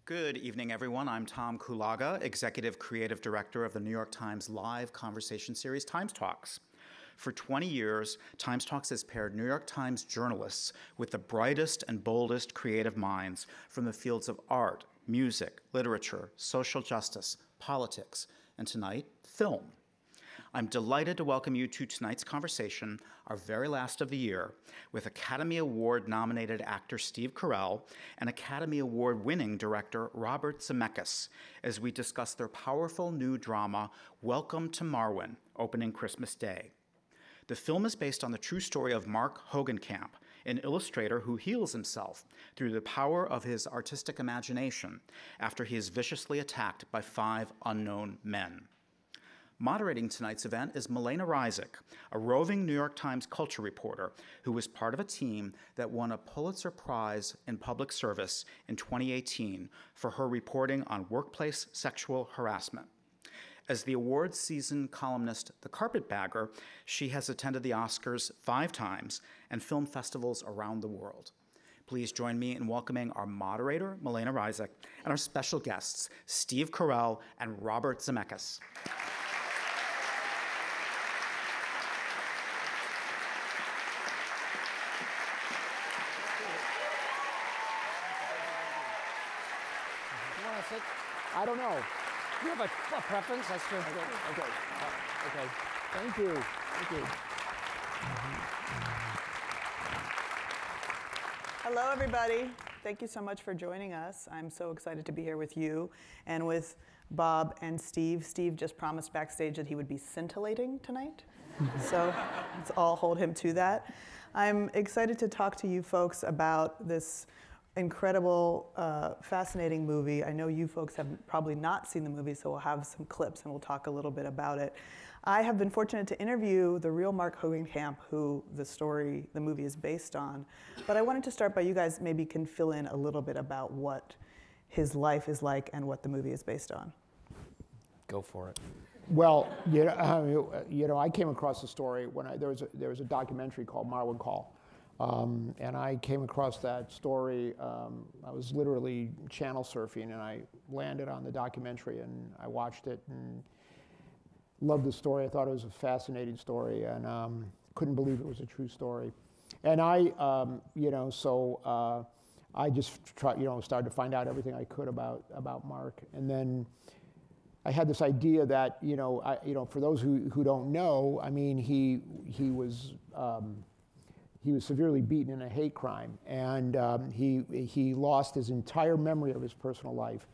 Good evening, everyone. I'm Tom Kulaga, Executive Creative Director of the New York Times live conversation series TimesTalks. For 20 years, TimesTalks has paired New York Times journalists with the brightest and boldest creative minds from the fields of art, music, literature, social justice, politics, and tonight, film. I'm delighted to welcome you to tonight's conversation, our very last of the year, with Academy Award-nominated actor Steve Carell and Academy Award-winning director Robert Zemeckis, as we discuss their powerful new drama, Welcome to Marwen, opening Christmas Day. The film is based on the true story of Mark Hogancamp, an illustrator who heals himself through the power of his artistic imagination after he is viciously attacked by 5 unknown men. Moderating tonight's event is Melena Ryzik, a roving New York Times culture reporter who was part of a team that won a Pulitzer Prize in Public Service in 2018 for her reporting on workplace sexual harassment. As the awards season columnist The Carpetbagger, she has attended the Oscars 5 times and film festivals around the world. Please join me in welcoming our moderator, Melena Ryzik, and our special guests, Steve Carell and Robert Zemeckis. I don't know. You have a preference? That's true. Okay. Okay. Thank you. Thank you. Hello, everybody. Thank you so much for joining us. I'm so excited to be here with you and with Bob and Steve. Steve just promised backstage that he would be scintillating tonight. So let's all hold him to that. I'm excited to talk to you folks about this incredible, fascinating movie. I know you folks have probably not seen the movie, so we'll have some clips and we'll talk a little bit about it. I have been fortunate to interview the real Mark Hogancamp, who the movie is based on. But I wanted to start by you guys maybe can fill in a little bit about what his life is like and what the movie is based on. Go for it. Well, I came across the story when there was a documentary called Marwencol. And I came across that story. I was literally channel surfing, and I landed on the documentary, and I watched it and loved the story. I thought it was a fascinating story, and couldn't believe it was a true story. And I just started to find out everything I could about Mark. And then I had this idea that for those who don't know, I mean, he was severely beaten in a hate crime, and he lost his entire memory of his personal life,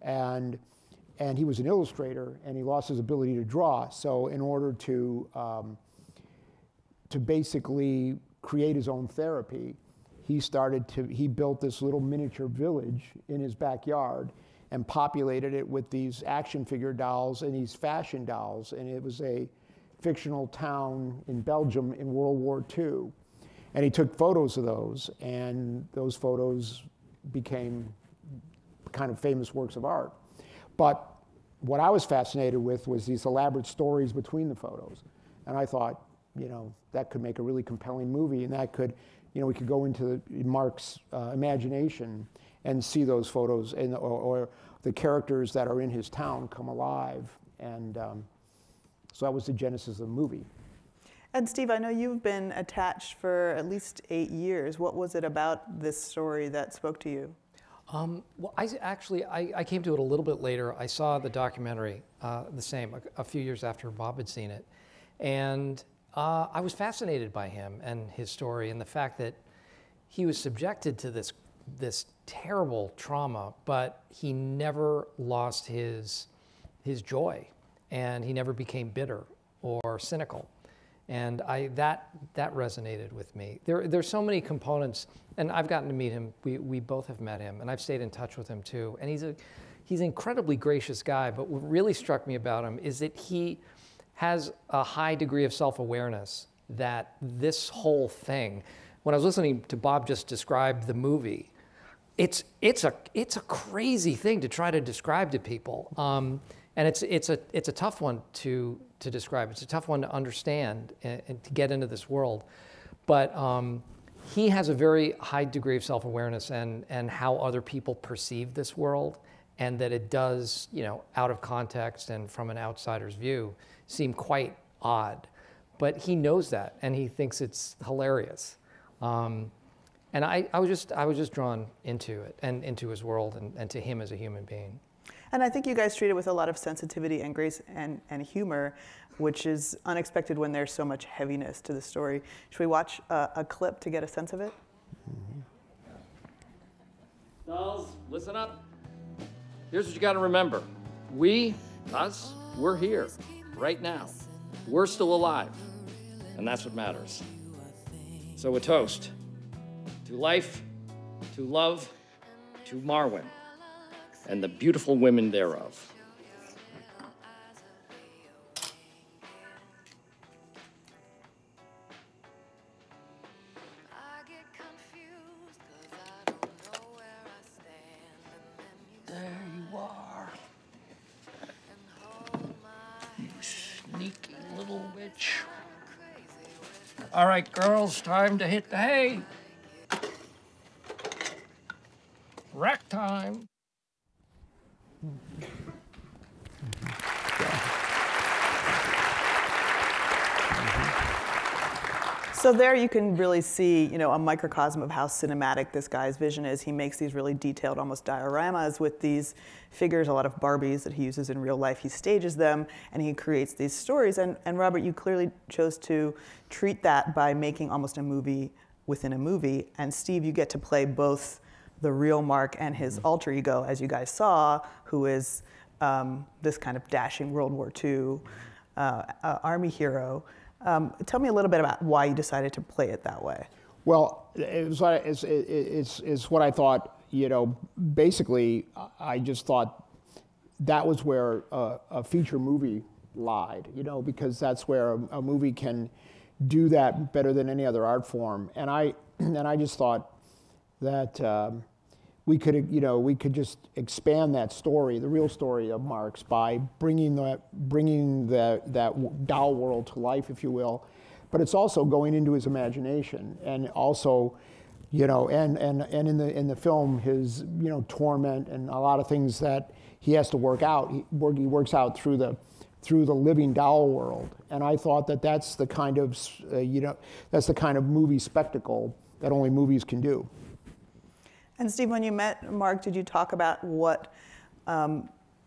and he was an illustrator, and he lost his ability to draw. So in order to basically create his own therapy, he built this little miniature village in his backyard and populated it with these action figure dolls and these fashion dolls, and it was a fictional town in Belgium in World War II. And he took photos of those, and those photos became kind of famous works of art. But what I was fascinated with was these elaborate stories between the photos. And I thought, that could make a really compelling movie, and that could, we could go into Mark's imagination and see those photos or the characters that are in his town come alive. And so that was the genesis of the movie. And Steve, I know you've been attached for at least 8 years. What was it about this story that spoke to you? Well, I came to it a little bit later. I saw the documentary, a few years after Bob had seen it. And I was fascinated by him and his story and the fact that he was subjected to this terrible trauma, but he never lost his joy, and he never became bitter or cynical. And that resonated with me. There's so many components, and I've gotten to meet him. We both have met him, and I've stayed in touch with him too. And he's an incredibly gracious guy. But what really struck me about him is that he has a high degree of self-awareness. That this whole thing, when I was listening to Bob just describe the movie, it's a crazy thing to try to describe to people. And it's a tough one to describe. It's a tough one to understand and to get into this world. But he has a very high degree of self-awareness and how other people perceive this world, and that it does, you know, out of context and from an outsider's view, seem quite odd. But he knows that, and he thinks it's hilarious. And I was just drawn into it and into his world and to him as a human being. And I think you guys treat it with a lot of sensitivity and grace and humor, which is unexpected when there's so much heaviness to the story. Should we watch a clip to get a sense of it? Dolls, listen up. Here's what you got to remember. Us, we're here, right now. We're still alive, and that's what matters. So a toast to life, to love, to Marwen, and the beautiful women thereof. There you are. You sneaky little witch. All right, girls, time to hit the hay. Rack time. So there you can really see, you know, a microcosm of how cinematic this guy's vision is. He makes these really detailed, almost dioramas with these figures, a lot of Barbies that he uses in real life. He stages them, and he creates these stories. And Robert, you clearly chose to treat that by making almost a movie within a movie. And Steve, you get to play both the real Mark and his alter ego, as you guys saw, who is this kind of dashing World War II Army hero. Tell me a little bit about why you decided to play it that way. Well, it's what I thought, you know, basically, I just thought that was where a feature movie lied, you know, because that's where a movie can do that better than any other art form. And I just thought that we could just expand that story, the real story of Mark's, by bringing that doll world to life, if you will. But it's also going into his imagination, and also, you know, and in the film, his, you know, torment and a lot of things that he has to work out. He works out through the living doll world. And I thought that that's the kind of that's the kind of movie spectacle that only movies can do. And Steve, when you met Mark, did you talk about what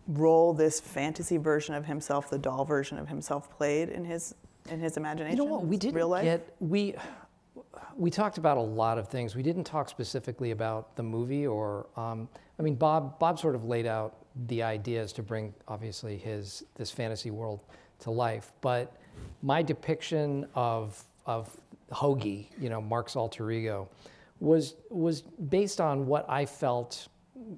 role this fantasy version of himself, the doll version of himself, played in his imagination? You know what, we didn't real life? We talked about a lot of things. We didn't talk specifically about the movie, or I mean, Bob sort of laid out the ideas to bring, obviously, this fantasy world to life. But my depiction of Hoagie, you know, Mark's alter ego, was based on what I felt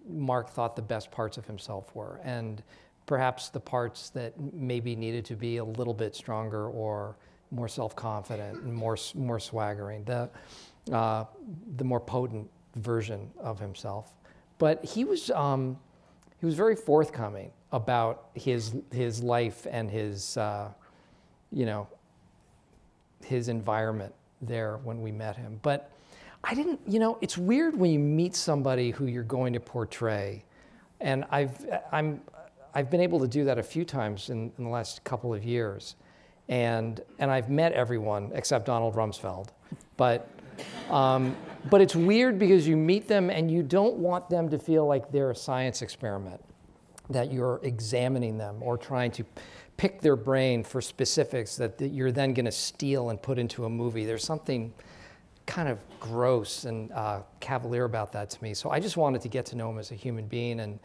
Mark thought the best parts of himself were, and perhaps the parts that maybe needed to be a little bit stronger or more self-confident and more swaggering, the more potent version of himself. But he was very forthcoming about his life and his you know, his environment there when we met him. But I didn't, you know, it's weird when you meet somebody who you're going to portray, and I've been able to do that a few times in the last couple of years, and I've met everyone except Donald Rumsfeld, but it's weird because you meet them and you don't want them to feel like they're a science experiment, that you're examining them or trying to pick their brain for specifics that you're then going to steal and put into a movie. There's something kind of gross and cavalier about that to me. So I just wanted to get to know him as a human being and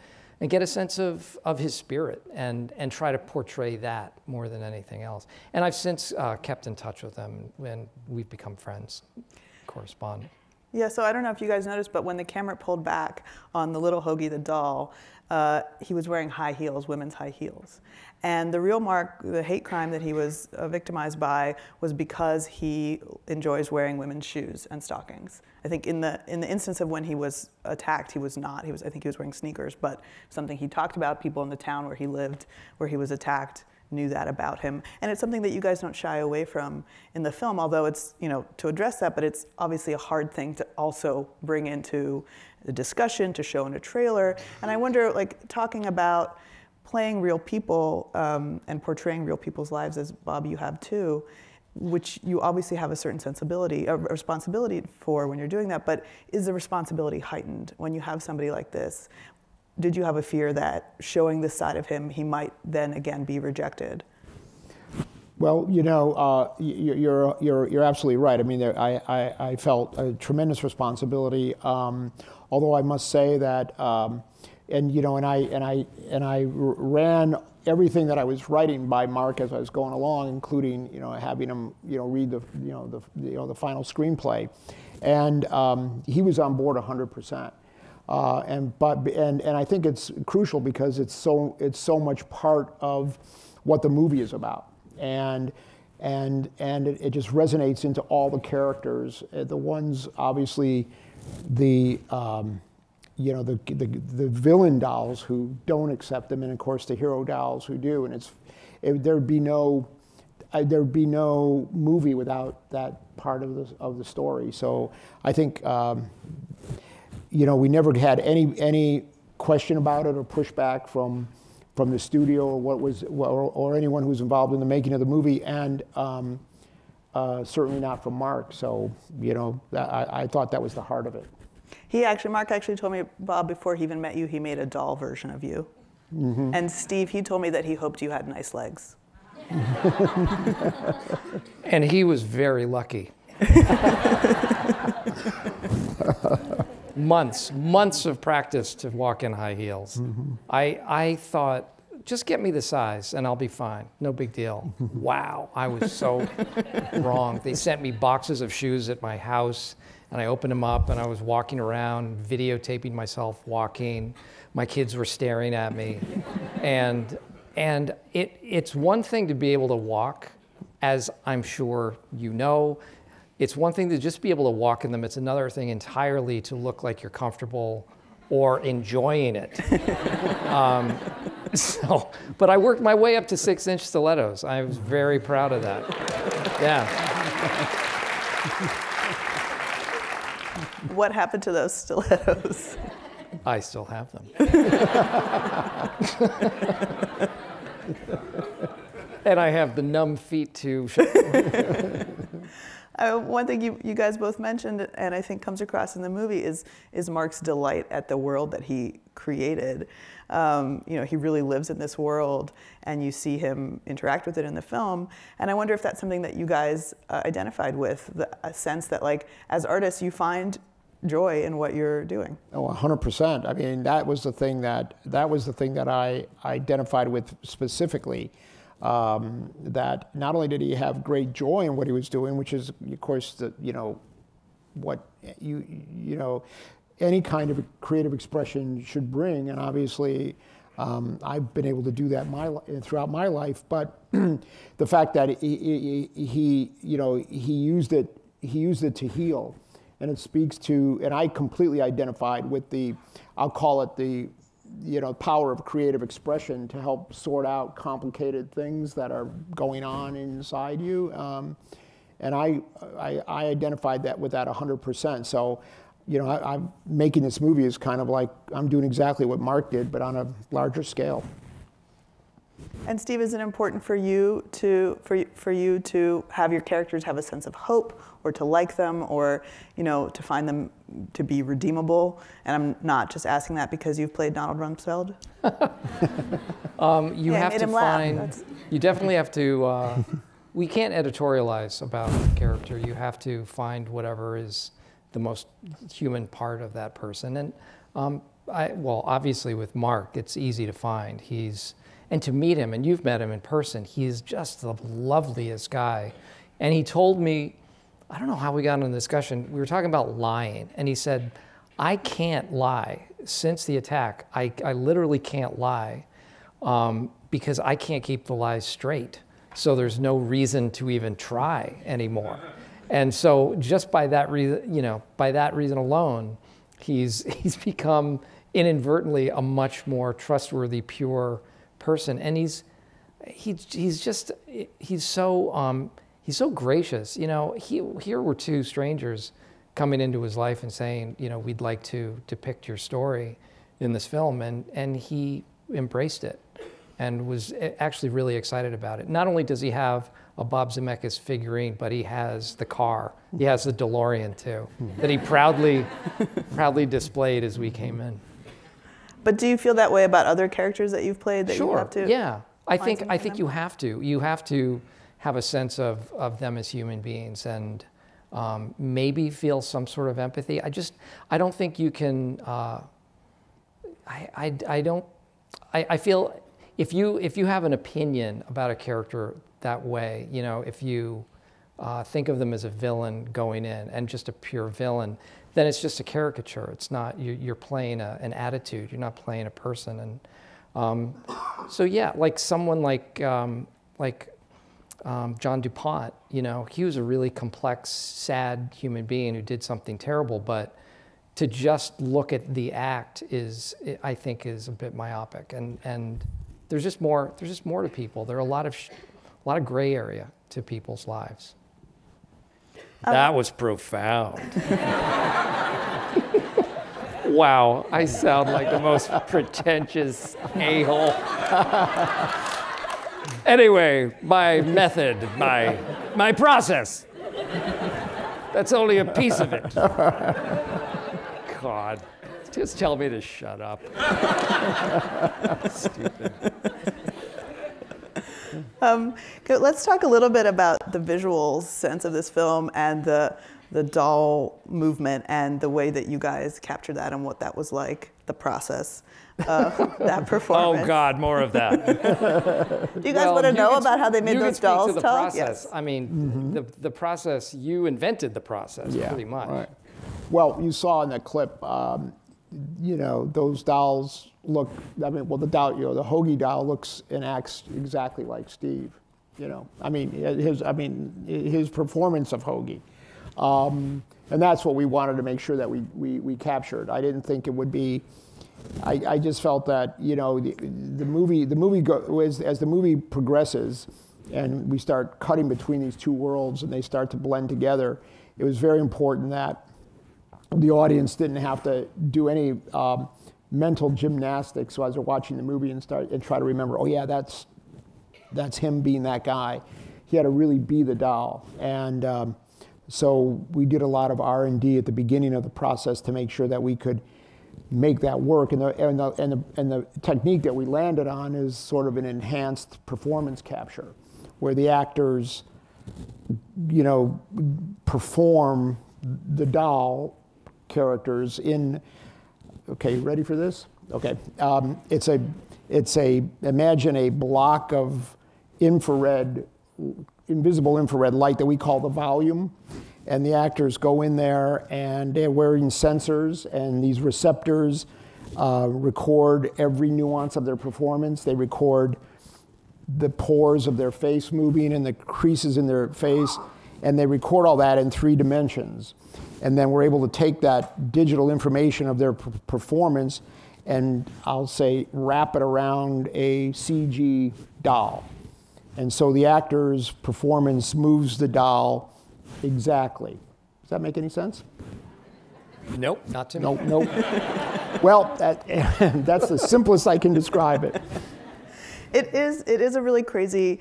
get a sense of his spirit and try to portray that more than anything else. And I've since kept in touch with him, and we've become friends, correspond. Yeah, so I don't know if you guys noticed, but when the camera pulled back on the little Hoagie the doll, he was wearing high heels, women's high heels. And the real Mark, the hate crime that he was victimized by, was because he enjoys wearing women's shoes and stockings. I think in the instance of when he was attacked, he was not. I think he was wearing sneakers, but something he talked about, people in the town where he lived, where he was attacked, knew that about him. And it's something that you guys don't shy away from in the film, although it's, to address that, but it's obviously a hard thing to also bring into the discussion, to show in a trailer. And I wonder, like, talking about playing real people and portraying real people's lives, as Bob, you have too, which you obviously have a certain sensibility, a responsibility for when you're doing that, but is the responsibility heightened when you have somebody like this? Did you have a fear that showing this side of him, he might then again be rejected? Well, you're absolutely right. I mean, I felt a tremendous responsibility. Although I must say that, and I ran everything that I was writing by Mark as I was going along, including having him read the final screenplay, and he was on board 100%. And I think it's crucial because it's so much part of what the movie is about, and it just resonates into all the characters. The ones obviously the villain dolls who don't accept them, and of course the hero dolls who do. And there'd be no movie without that part of the story. So I think we never had any question about it or pushback from the studio or anyone who was involved in the making of the movie, and certainly not from Mark. So I thought that was the heart of it. Mark actually told me, Bob, before he even met you, he made a doll version of you. Mm-hmm. And Steve, he told me that he hoped you had nice legs. And he was very lucky. Months of practice to walk in high heels. Mm-hmm. I thought, just get me the size and I'll be fine. No big deal. Wow, I was so wrong. They sent me boxes of shoes at my house, and I opened them up, and I was walking around, videotaping myself walking. My kids were staring at me. And it's one thing to be able to walk, as I'm sure you know. It's one thing to just be able to walk in them. It's another thing entirely to look like you're comfortable or enjoying it. But I worked my way up to 6-inch stilettos. I was very proud of that. Yeah. What happened to those stilettos? I still have them. And I have the numb feet too. One thing you guys both mentioned, and I think comes across in the movie, is Mark's delight at the world that he created. He really lives in this world, and you see him interact with it in the film. And I wonder if that's something that you guys identified with, a sense that, like, as artists, you find joy in what you're doing. Oh, 100%. I mean, that was the thing that I identified with specifically. That not only did he have great joy in what he was doing, which is, of course, what any kind of creative expression should bring, and obviously I've been able to do that throughout my life. But the fact that he used it to heal, and it speaks to, and I completely identified with I'll call it the power of creative expression to help sort out complicated things that are going on inside you. And I identified that with that 100%. So, I'm making this movie is kind of like I'm doing exactly what Mark did, but on a larger scale. And Steve, is it important for you to have your characters have a sense of hope, or to like them, or to find them to be redeemable? And I'm not just asking that because you've played Donald Rumsfeld. You definitely have to. We can't editorialize about a character. You have to find whatever is the most human part of that person. And obviously with Mark, it's easy to find. And to meet him, and you've met him in person, he is just the loveliest guy. And he told me, I don't know how we got into the discussion, we were talking about lying, and he said, I can't lie. Since the attack, I literally can't lie because I can't keep the lies straight. So there's no reason to even try anymore. And so just by that reason alone, he's become inadvertently a much more trustworthy, pure person. And he's so gracious. You know, here were two strangers coming into his life and saying, you know, we'd like to depict your story in this film, and he embraced it and was actually really excited about it. Not only does he have a Bob Zemeckis figurine, but he has the car. He has the DeLorean too, that he proudly displayed as we came in. But do you feel that way about other characters that you've played that you have to? Yeah. I think you have to. You have to have a sense of them as human beings and maybe feel some sort of empathy. I don't think you can. I feel if you have an opinion about a character that way, you know, if you think of them as a villain going in and just a pure villain, then it's just a caricature. It's not, you're playing an attitude. You're not playing a person. And so yeah, like someone like John DuPont, you know, he was a really complex, sad human being who did something terrible, but to just look at the act I think is a bit myopic. And there's just more to people. There are a lot of gray area to people's lives. That was profound. Wow, I sound like the most pretentious a-hole. Anyway, my method, my process. That's only a piece of it. God, just tell me to shut up. Stupid. Let's talk a little bit about the visual sense of this film and the doll movement and the way that you guys captured that and what that was like, the process of that performance. Oh God, more of that. Do you guys want to know about how they made those dolls talk? talk? Yes. I mean, the process, you invented the process pretty much. Right. Well, you saw in the clip, you know, those dolls look, I mean, well, the doll, you know, the Hoagie doll looks and acts exactly like Steve, you know. I mean, his performance of Hoagie. And that's what we wanted to make sure that we captured. I didn't think it would be, I just felt that, you know, the movie as the movie progresses and we start cutting between these two worlds and they start to blend together, it was very important that the audience didn't have to do any mental gymnastics as they're watching the movie and try to remember, oh yeah, that's him being that guy. He had to really be the doll. And so we did a lot of R&D at the beginning of the process to make sure that we could make that work. And the technique that we landed on is sort of an enhanced performance capture, where the actors, you know, perform the doll characters in. Okay, ready for this? Okay, imagine a block of invisible infrared light that we call the volume, and the actors go in there and they're wearing sensors, and these receptors record every nuance of their performance. They record the pores of their face moving and the creases in their face, and they record all that in 3 dimensions. And then we're able to take that digital information of their performance and, I'll say, wrap it around a CG doll. And so the actor's performance moves the doll exactly. Does that make any sense? Nope, not to me. Nope. Well, that's the simplest I can describe it. It is a really crazy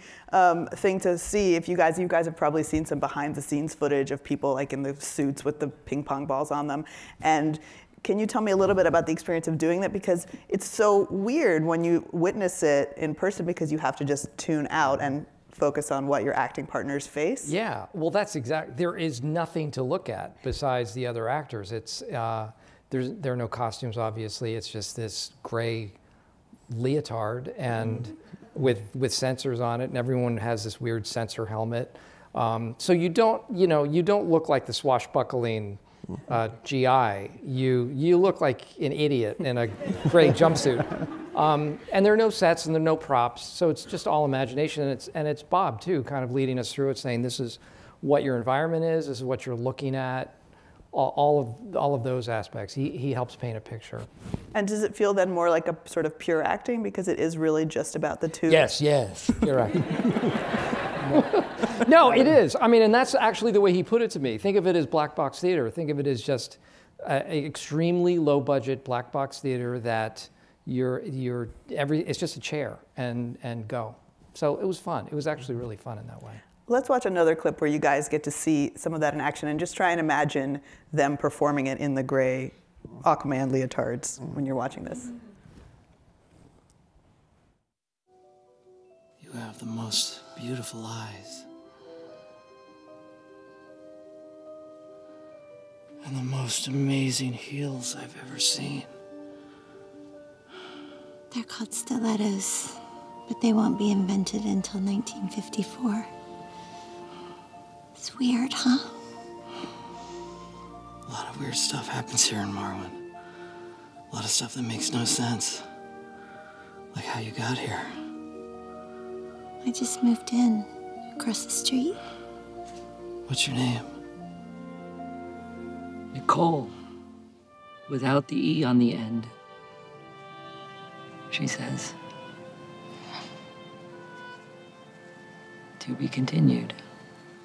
thing to see. If you guys have probably seen some behind the scenes footage of people like in the suits with the ping pong balls on them. And can you tell me a little bit about the experience of doing that? Because it's so weird when you witness it in person because you have to just tune out and focus on what your acting partners face. Yeah, well that's there is nothing to look at besides the other actors. It's, there are no costumes obviously, it's just this gray leotard and with sensors on it, and everyone has this weird sensor helmet. So you don't look like the swashbuckling GI. You look like an idiot in a gray jumpsuit. And there are no sets and there are no props, so it's just all imagination. And it's Bob too, kind of leading us through it, saying this is what your environment is, this is what you're looking at. all of those aspects. He helps paint a picture. And does it feel then more like a sort of pure acting because it is really just about the two? Yes, you're right. No, it is. I mean, and that's actually the way he put it to me. Think of it as black box theater. Think of it as just an extremely low budget black box theater that it's just a chair and go. So it was fun. It was actually really fun in that way. Let's watch another clip where you guys get to see some of that in action and just try and imagine them performing it in the gray Aquaman leotards when you're watching this. You have the most beautiful eyes. And the most amazing heels I've ever seen. They're called stilettos, but they won't be invented until 1954. It's weird, huh? A lot of weird stuff happens here in Marwen. A lot of stuff that makes no sense. Like how you got here. I just moved in, across the street. What's your name? Nicole, without the E on the end, she says. To be continued.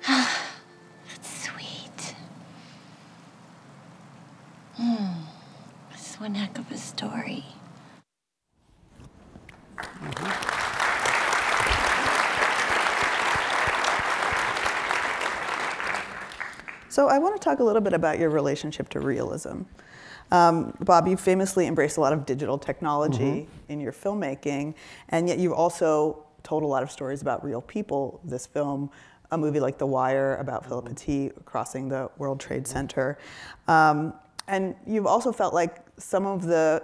That's sweet. This is one heck of a story. So I want to talk a little bit about your relationship to realism. Bob, you famously embraced a lot of digital technology in your filmmaking, and yet you've also told a lot of stories about real people. This film, a movie like The Wire about Philip Petit crossing the World Trade Center. And you've also felt like some of the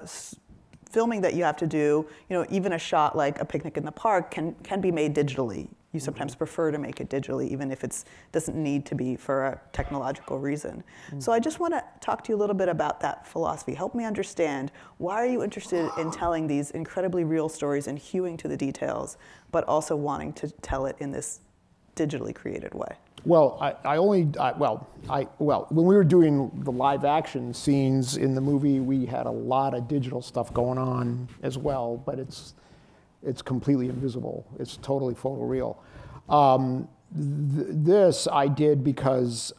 filming that you have to do, even a shot like A Picnic in the Park can be made digitally. You sometimes prefer to make it digitally, even if it doesn't need to be for a technological reason. So I just want to talk to you a little bit about that philosophy. Help me understand, why are you interested in telling these incredibly real stories and hewing to the details, but also wanting to tell it in this digitally created way? Well, when we were doing the live action scenes in the movie, we had a lot of digital stuff going on as well, but it's completely invisible. It's totally photoreal. This I did because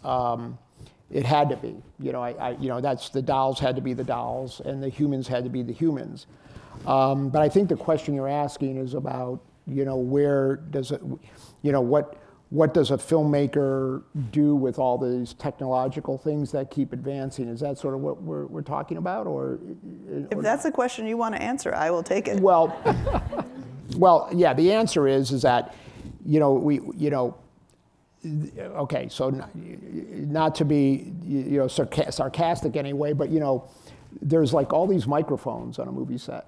it had to be. That's the dolls had to be the dolls, and the humans had to be the humans. But I think the question you're asking is about, where does it, what does a filmmaker do with all these technological things that keep advancing? Is that sort of what we're talking about, or? If that's a question you want to answer, I will take it. Well, yeah. The answer is that, okay. So, not to be, sarcastic anyway, but there's like all these microphones on a movie set,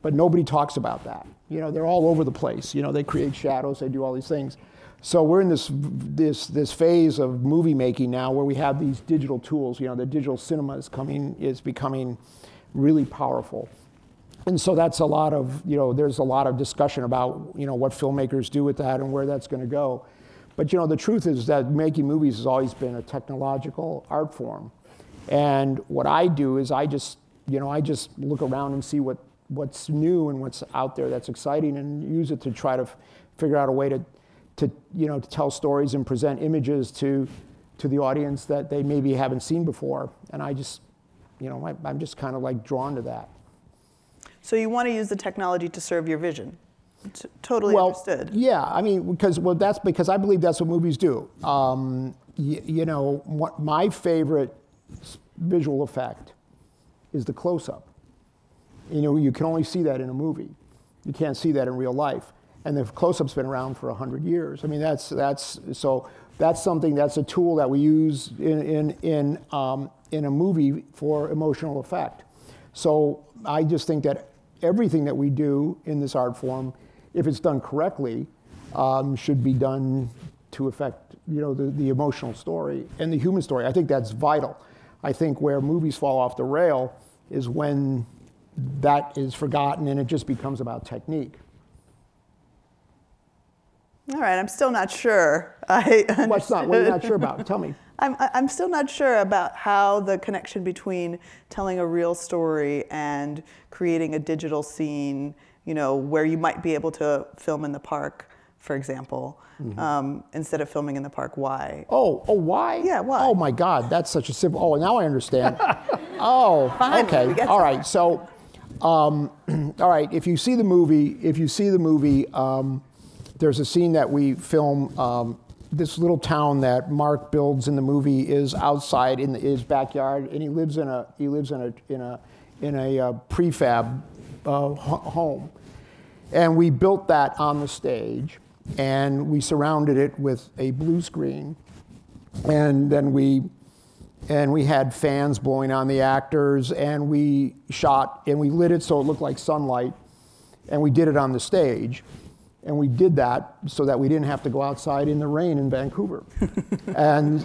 but nobody talks about that. They're all over the place. They create shadows. They do all these things. So we're in this phase of movie making now where we have these digital tools. The digital cinema is becoming really powerful. And so that's a lot of, there's a lot of discussion about, what filmmakers do with that and where that's going to go. But, the truth is that making movies has always been a technological art form. And what I do is I just look around and see what's new and what's out there that's exciting, and use it to try to figure out a way to tell stories and present images to the audience that they maybe haven't seen before. And I just, I'm just kind of like drawn to that. So you want to use the technology to serve your vision? Totally understood. Yeah, I mean, that's because I believe that's what movies do. My favorite visual effect is the close-up. You can only see that in a movie. You can't see that in real life. And the close-up's been around for 100 years. I mean, that's a tool that we use in a movie for emotional effect. So I just think that everything that we do in this art form, if it's done correctly, should be done to affect the emotional story and the human story. I think that's vital. I think where movies fall off the rail is when that is forgotten and it just becomes about technique. All right, I'm still not sure. What are you not sure about? Tell me. I'm still not sure about how the connection between telling a real story and creating a digital scene, you know, where you might be able to film in the park, for example, instead of filming in the park. Why? Oh, why? Yeah, why? Oh my God, that's such a simple. Oh, now I understand. Oh, Finally, okay. we get All somewhere. right. So, all right. If you see the movie, there's a scene that we film. This little town that Mark builds in the movie is outside in his backyard, and he lives in a prefab home, and we built that on the stage, and we surrounded it with a blue screen, and then we had fans blowing on the actors, and we shot and we lit it so it looked like sunlight, and we did it on the stage. And we did that so that we didn't have to go outside in the rain in Vancouver. and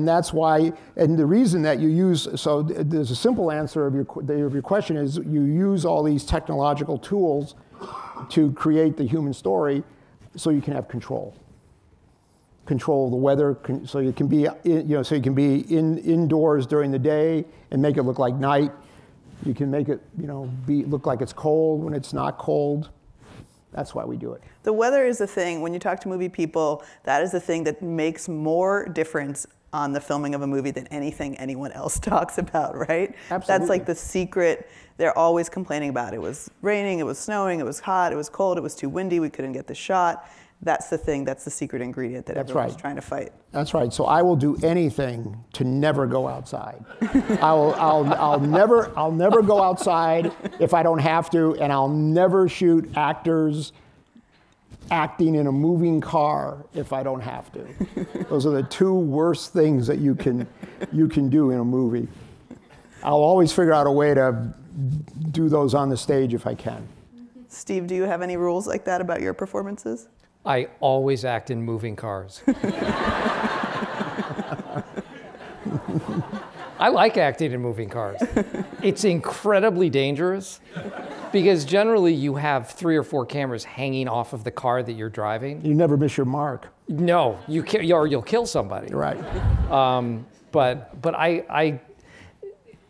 that's why, and the reason that you use, so there's a simple answer of your question is you use all these technological tools to create the human story so you can have control. Control of the weather, so you can be, indoors during the day and make it look like night. You can make it, look like it's cold when it's not cold. That's why we do it. The weather is the thing, when you talk to movie people, that is the thing that makes more difference on the filming of a movie than anything anyone else talks about, right? Absolutely. That's like the secret. They're always complaining about it was raining, it was snowing, it was hot, it was cold, it was too windy, we couldn't get the shot. That's the thing, that's the secret ingredient that everyone's trying to fight. That's right. So I will do anything to never go outside. I'll never go outside if I don't have to, and I'll never shoot actors acting in a moving car if I don't have to. Those are the two worst things that you can do in a movie. I'll always figure out a way to do those on the stage if I can. Steve, do you have any rules like that about your performances? I always act in moving cars. I like acting in moving cars. It's incredibly dangerous because generally you have 3 or 4 cameras hanging off of the car that you're driving. You never miss your mark. No, or you'll kill somebody. Right. But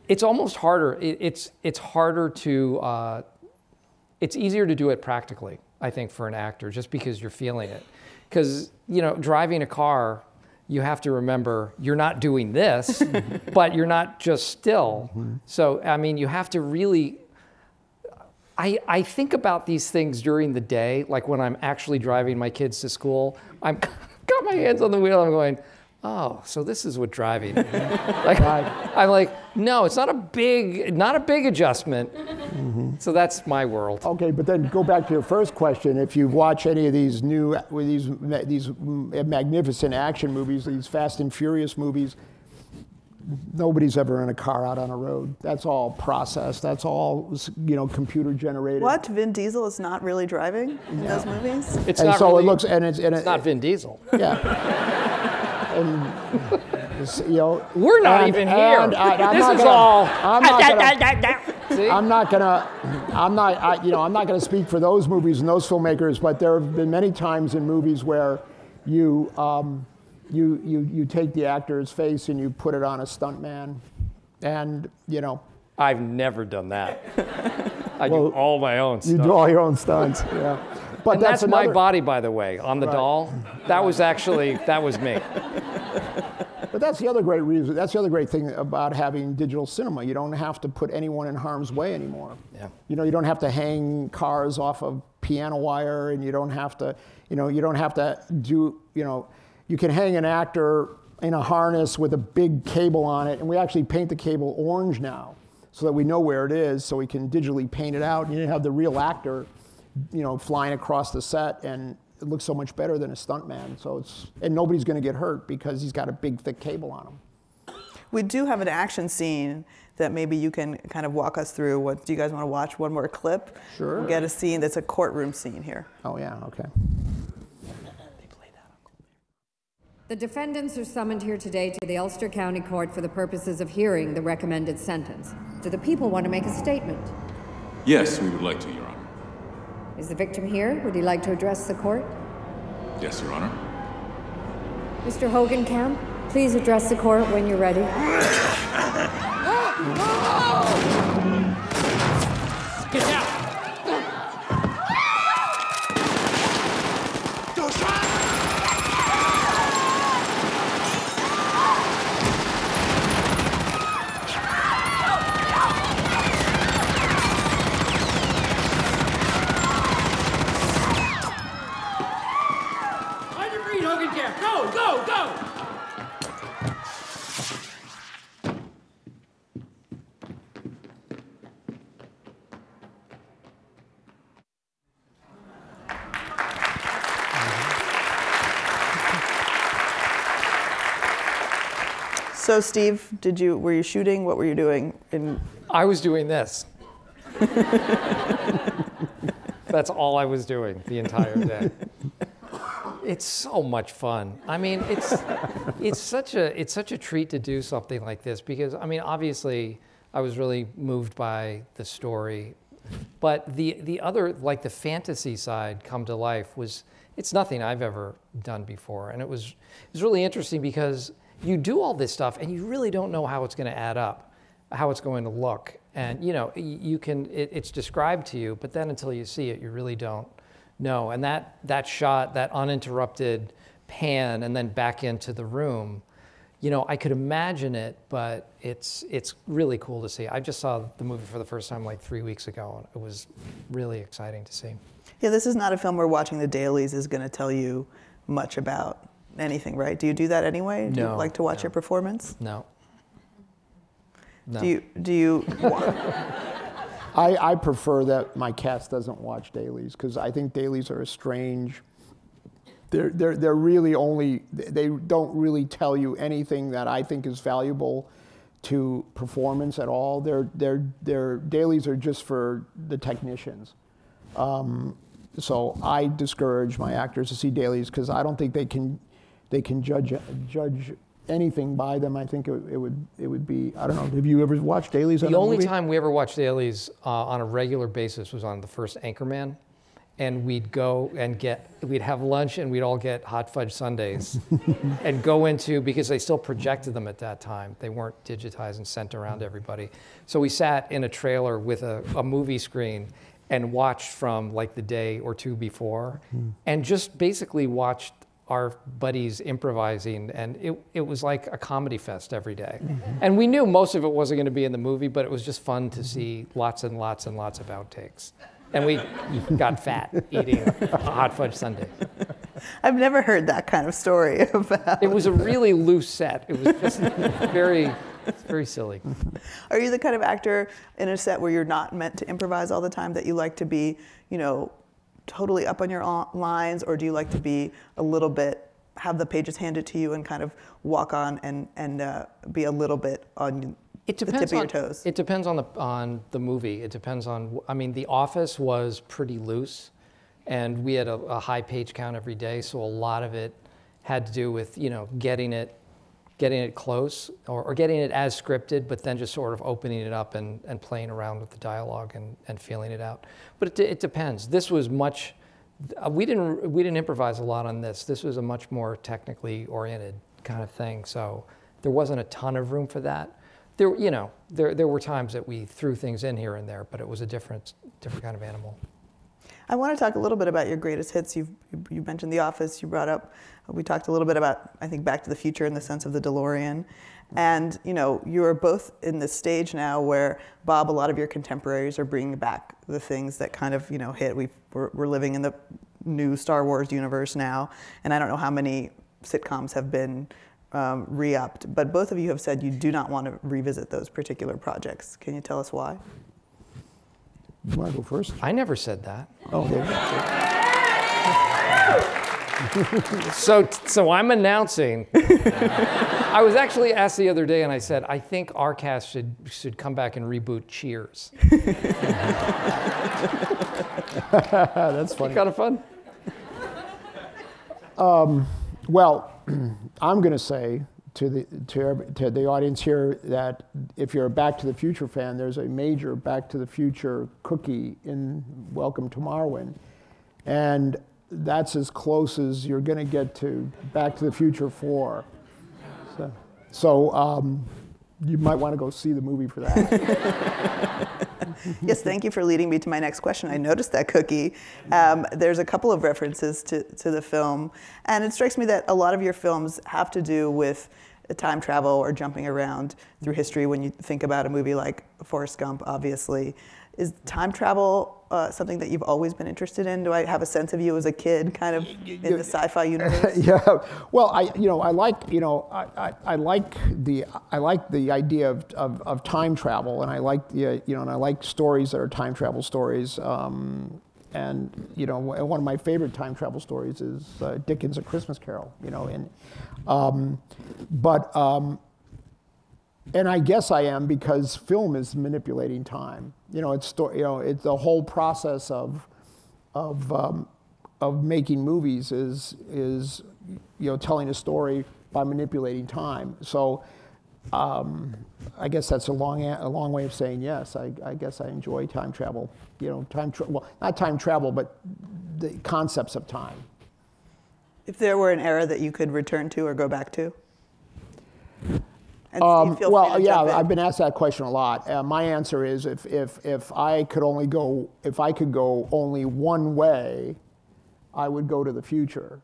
it's almost harder. It's harder to. It's easier to do it practically, I think, for an actor, just because you're feeling it. Because, driving a car, you have to remember you're not doing this, but you're not just still. So, I mean, you have to really, I think about these things during the day, like when I'm actually driving my kids to school, I've got my hands on the wheel, I'm going, oh, so this is what driving is. I'm like, no, it's not a big adjustment. So that's my world. Okay, but then go back to your first question. If you watch any of these these magnificent action movies, these Fast and Furious movies, nobody's ever in a car out on a road. That's all processed. That's all, computer generated. What? Vin Diesel is not really driving in those movies? It's and not so really, it looks, and it's not Vin Diesel. Yeah. And, we're not even here. I'm not gonna speak for those movies and those filmmakers, but there have been many times in movies where you take the actor's face and you put it on a stuntman, and I've never done that. I do all my own stuff. You do all your own stunts, yeah. But and that's my body, by the way, on the doll. That was me. But that's the other great reason. That's the other great thing about having digital cinema. You don't have to put anyone in harm's way anymore. Yeah. You don't have to hang cars off of piano wire, and you don't have to, do, you can hang an actor in a harness with a big cable on it, and we actually paint the cable orange now, so that we know where it is, so we can digitally paint it out, and you have the real actor, flying across the set, and it looks so much better than a stuntman. So and nobody's going to get hurt because he's got a big, thick cable on him. We do have an action scene that maybe you can kind of walk us through. What do you guys want to watch? One more clip? Sure. We'll get a scene that's a courtroom scene here. Oh yeah, okay. The defendants are summoned here today to the Ulster County Court for the purposes of hearing the recommended sentence. Do the people want to make a statement? Yes, we would like to, Your Honor. Is the victim here? Would he like to address the court? Yes, Your Honor. Mr. Hogancamp, Please address the court when you're ready. Get out! On your feet, Hogancamp! Go, go, go! So Steve, were you shooting? What were you doing? I was doing this. That's all I was doing the entire day. It's so much fun. I mean, it's such a treat to do something like this because, I mean, obviously I was really moved by the story, but the other, like the fantasy side come to life it's nothing I've ever done before. And it was really interesting because you do all this stuff and you really don't know how it's going to add up, how it's going to look. And it's described to you, but then until you see it, you really don't know. And that shot, that uninterrupted pan and then back into the room, I could imagine it, but it's really cool to see. I just saw the movie for the first time like 3 weeks ago, and it was really exciting to see. Yeah, this is not a film where watching the dailies is going to tell you much about anything, right? Do you do that anyway? No. Do you like to watch your performance? No. No. Do you I prefer that my cast doesn't watch dailies because I think dailies are a strange. They're really they don't really tell you anything that I think is valuable to performance at all. Their dailies are just for the technicians. So I discourage my actors to see dailies because I don't think they can judge anything by them. I think it would be, I don't know, have you ever watched dailies on a movie? The only time we ever watched dailies on a regular basis was on the first Anchorman. And we'd go and we'd have lunch and we'd all get hot fudge sundaes and go into, because they still projected them at that time. They weren't digitized and sent around to everybody. So we sat in a trailer with a movie screen and watched from like the day or two before and just basically watched our buddies improvising, and it was like a comedy fest every day. And we knew most of it wasn't going to be in the movie, but it was just fun to see lots and lots and lots of outtakes. And we got fat eating a hot fudge sundae. I've never heard that kind of story about. It was a really loose set. It was just very silly. Are you the kind of actor in a set where you're not meant to improvise all the time, that you like to be, totally up on your lines, or do you like to be a little bit, have the pages handed to you and kind of walk on and be a little bit on the tip of your toes? It depends on the movie. It depends on, The Office was pretty loose, and we had a high page count every day, so a lot of it had to do with, getting it close or getting it as scripted, but then just sort of opening it up and playing around with the dialogue and feeling it out. But it depends. This was much, we didn't improvise a lot on this. This was a much more technically oriented kind of thing, so there wasn't a ton of room for that. There were times that we threw things in here and there, but it was a different kind of animal. I want to talk a little bit about your greatest hits. You mentioned The Office. You brought up, we talked a little bit about, I think, Back to the Future in the sense of the DeLorean. And, you are both in this stage now where, Bob, a lot of your contemporaries are bringing back the things that kind of, hit. We're living in the new Star Wars universe now. And I don't know how many sitcoms have been re-upped, but both of you have said you do not want to revisit those particular projects. Can you tell us why? You want to go first? I never said that. Oh, okay. So I'm announcing. I was actually asked the other day, and I said, I think our cast should come back and reboot Cheers. That's funny. Kind of fun. Well, I'm going to say to the audience here that if you're a Back to the Future fan, there's a major Back to the Future cookie in Welcome to Marwen. And that's as close as you're going to get to Back to the Future 4. So, So you might want to go see the movie for that. Yes, thank you for leading me to my next question. I noticed that cookie. There's a couple of references to the film, and it strikes me that a lot of your films have to do with time travel or jumping around through history. When you think about a movie like Forrest Gump, obviously. Is time travel something that you've always been interested in? Do I have a sense of you as a kid, kind of in the sci-fi universe? Yeah. Well, I like the idea of time travel, and I like and I like stories that are time travel stories. And one of my favorite time travel stories is Dickens' A Christmas Carol. And I guess I am because film is manipulating time. It's the whole process of making movies is telling a story by manipulating time. So I guess that's a long way of saying yes. I guess I enjoy time travel. Well, not time travel, but the concepts of time. If there were an era that you could return to or go back to? Well, yeah, I've been asked that question a lot. My answer is if I could go only one way, I would go to the future.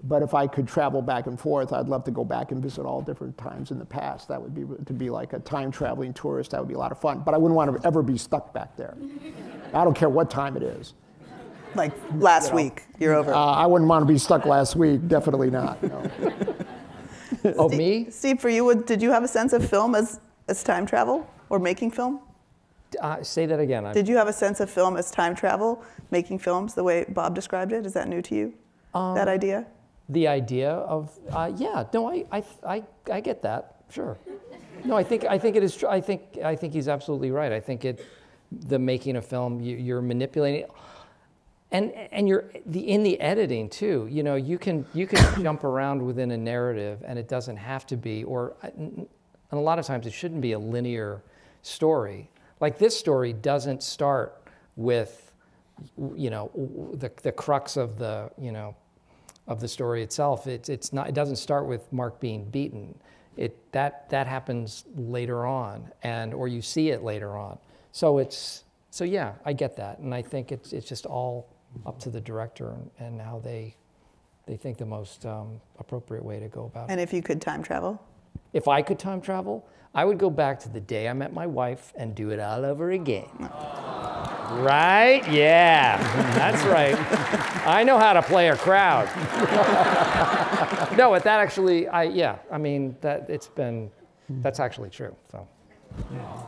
But if I could travel back and forth, I'd love to go back and visit all different times in the past. That would be to be like a time traveling tourist. That would be a lot of fun. But I wouldn't want to ever be stuck back there. I don't care what time it is. Like last week, you're over. I wouldn't want to be stuck last week. Definitely not. No. Oh, me? Steve, for you, did you have a sense of film as time travel or making film? Say that again. Did you have a sense of film as time travel, making films the way Bob described it? Is that new to you, that idea? The idea of, yeah, no, I get that, sure. No, I think it is true. I think he's absolutely right. I think the making of film, you're manipulating. And you're in the editing too. You can jump around within a narrative, and it doesn't have to be, and a lot of times it shouldn't be a linear story. Like this story doesn't start with, the crux of the story itself. It's not. It doesn't start with Mark being beaten. That happens later on, or you see it later on. So yeah, I get that, and I think it's just all up to the director and how they think the most appropriate way to go about it. And if you could time travel? If I could time travel, I would go back to the day I met my wife and do it all over again. Right? Yeah, that's right. I know how to play a crowd. No, but that actually, that's actually true, so. Yeah.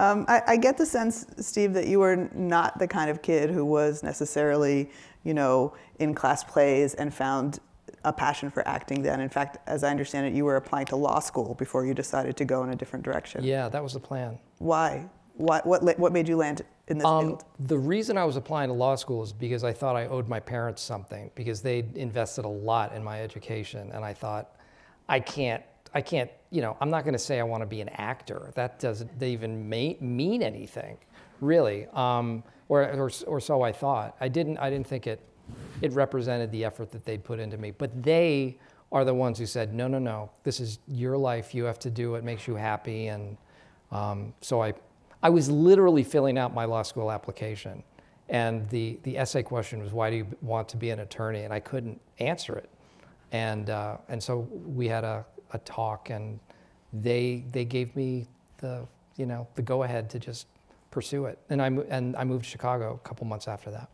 I get the sense, Steve, that you were not the kind of kid who was necessarily, in class plays and found a passion for acting then. In fact, as I understand it, you were applying to law school before you decided to go in a different direction. Yeah, that was the plan. Why? What made you land in this field? The reason I was applying to law school is because I thought I owed my parents something, because they'd invested a lot in my education, and I thought, I can't, I'm not going to say I want to be an actor. That doesn't even mean anything, really, or so I thought. I didn't think it represented the effort that they'd put into me. But they are the ones who said, no, this is your life. You have to do what makes you happy. And so I was literally filling out my law school application, and the essay question was, why do you want to be an attorney? And I couldn't answer it, and so we had a talk, and they gave me the go-ahead to just pursue it, and I moved to Chicago a couple months after that.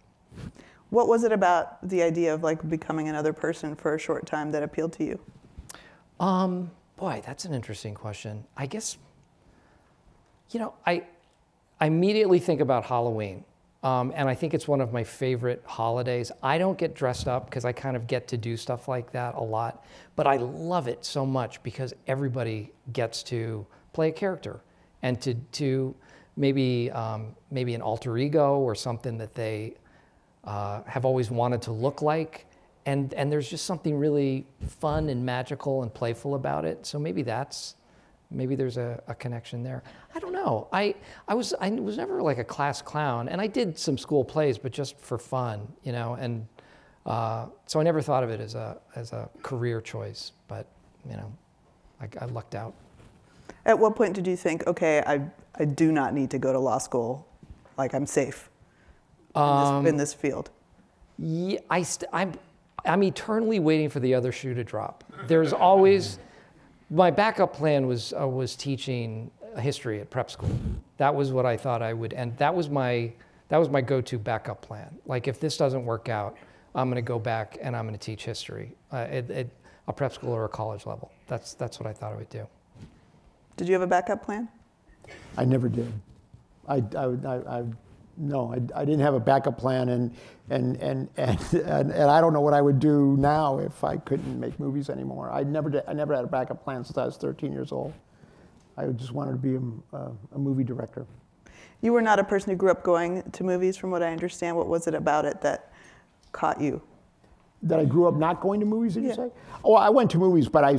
What was it about the idea of becoming another person for a short time that appealed to you? Boy, that's an interesting question. I guess, I immediately think about Halloween, and I think it's one of my favorite holidays. I don't get dressed up because I kind of get to do stuff like that a lot, but I love it so much because everybody gets to play a character and to maybe an alter ego or something that they have always wanted to look like, and there's just something really fun and magical and playful about it. So maybe there's a connection there. I don't know. I was never like a class clown, and I did some school plays, but just for fun, and so I never thought of it as a career choice. But I lucked out. At what point did you think, okay, I do not need to go to law school, like I'm safe in this field? Yeah, I'm eternally waiting for the other shoe to drop. There's always, my backup plan was teaching history at prep school. That was what I thought I would, and that was my go-to backup plan. Like, if this doesn't work out, I'm going to go back and I'm going to teach history at a prep school or a college level. That's what I thought I would do. Did you have a backup plan? I never did. No, I didn't have a backup plan, and I don't know what I would do now if I couldn't make movies anymore. I never had a backup plan since I was 13 years old. I just wanted to be a movie director. You were not a person who grew up going to movies, from what I understand. What was it about it that caught you? That I grew up not going to movies, did you say? Oh, I went to movies, but I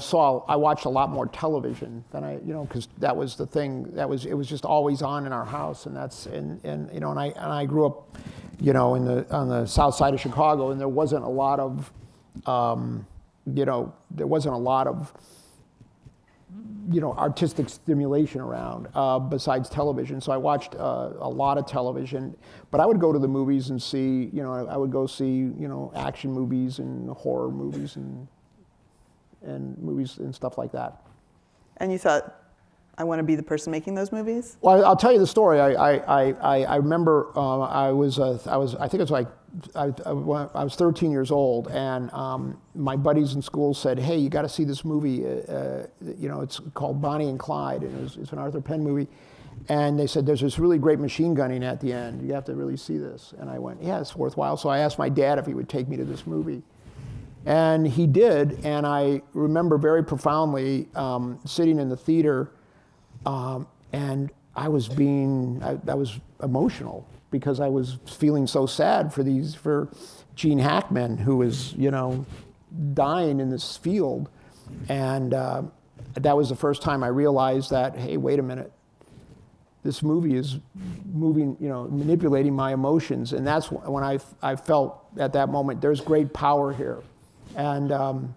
watched a lot more television than because that was the thing. It was just always on in our house, and I grew up, on the south side of Chicago, and there wasn't a lot of, artistic stimulation around besides television. So I watched a lot of television, but I would go to the movies and see, I would go see, action movies and horror movies and movies and stuff like that. And you thought, I want to be the person making those movies? Well, I'll tell you the story. I remember I was 13 years old, and my buddies in school said, "Hey, you got to see this movie. It's called Bonnie and Clyde, and it's an Arthur Penn movie." And they said, "There's this really great machine gunning at the end. You have to really see this." And I went, "Yeah, it's worthwhile." So I asked my dad if he would take me to this movie, and he did. And I remember very profoundly sitting in the theater, and I was emotional, because I was feeling so sad for Gene Hackman, who was, dying in this field. And that was the first time I realized that, hey, wait a minute, this movie is moving, manipulating my emotions. And that's when I felt at that moment, there's great power here. And then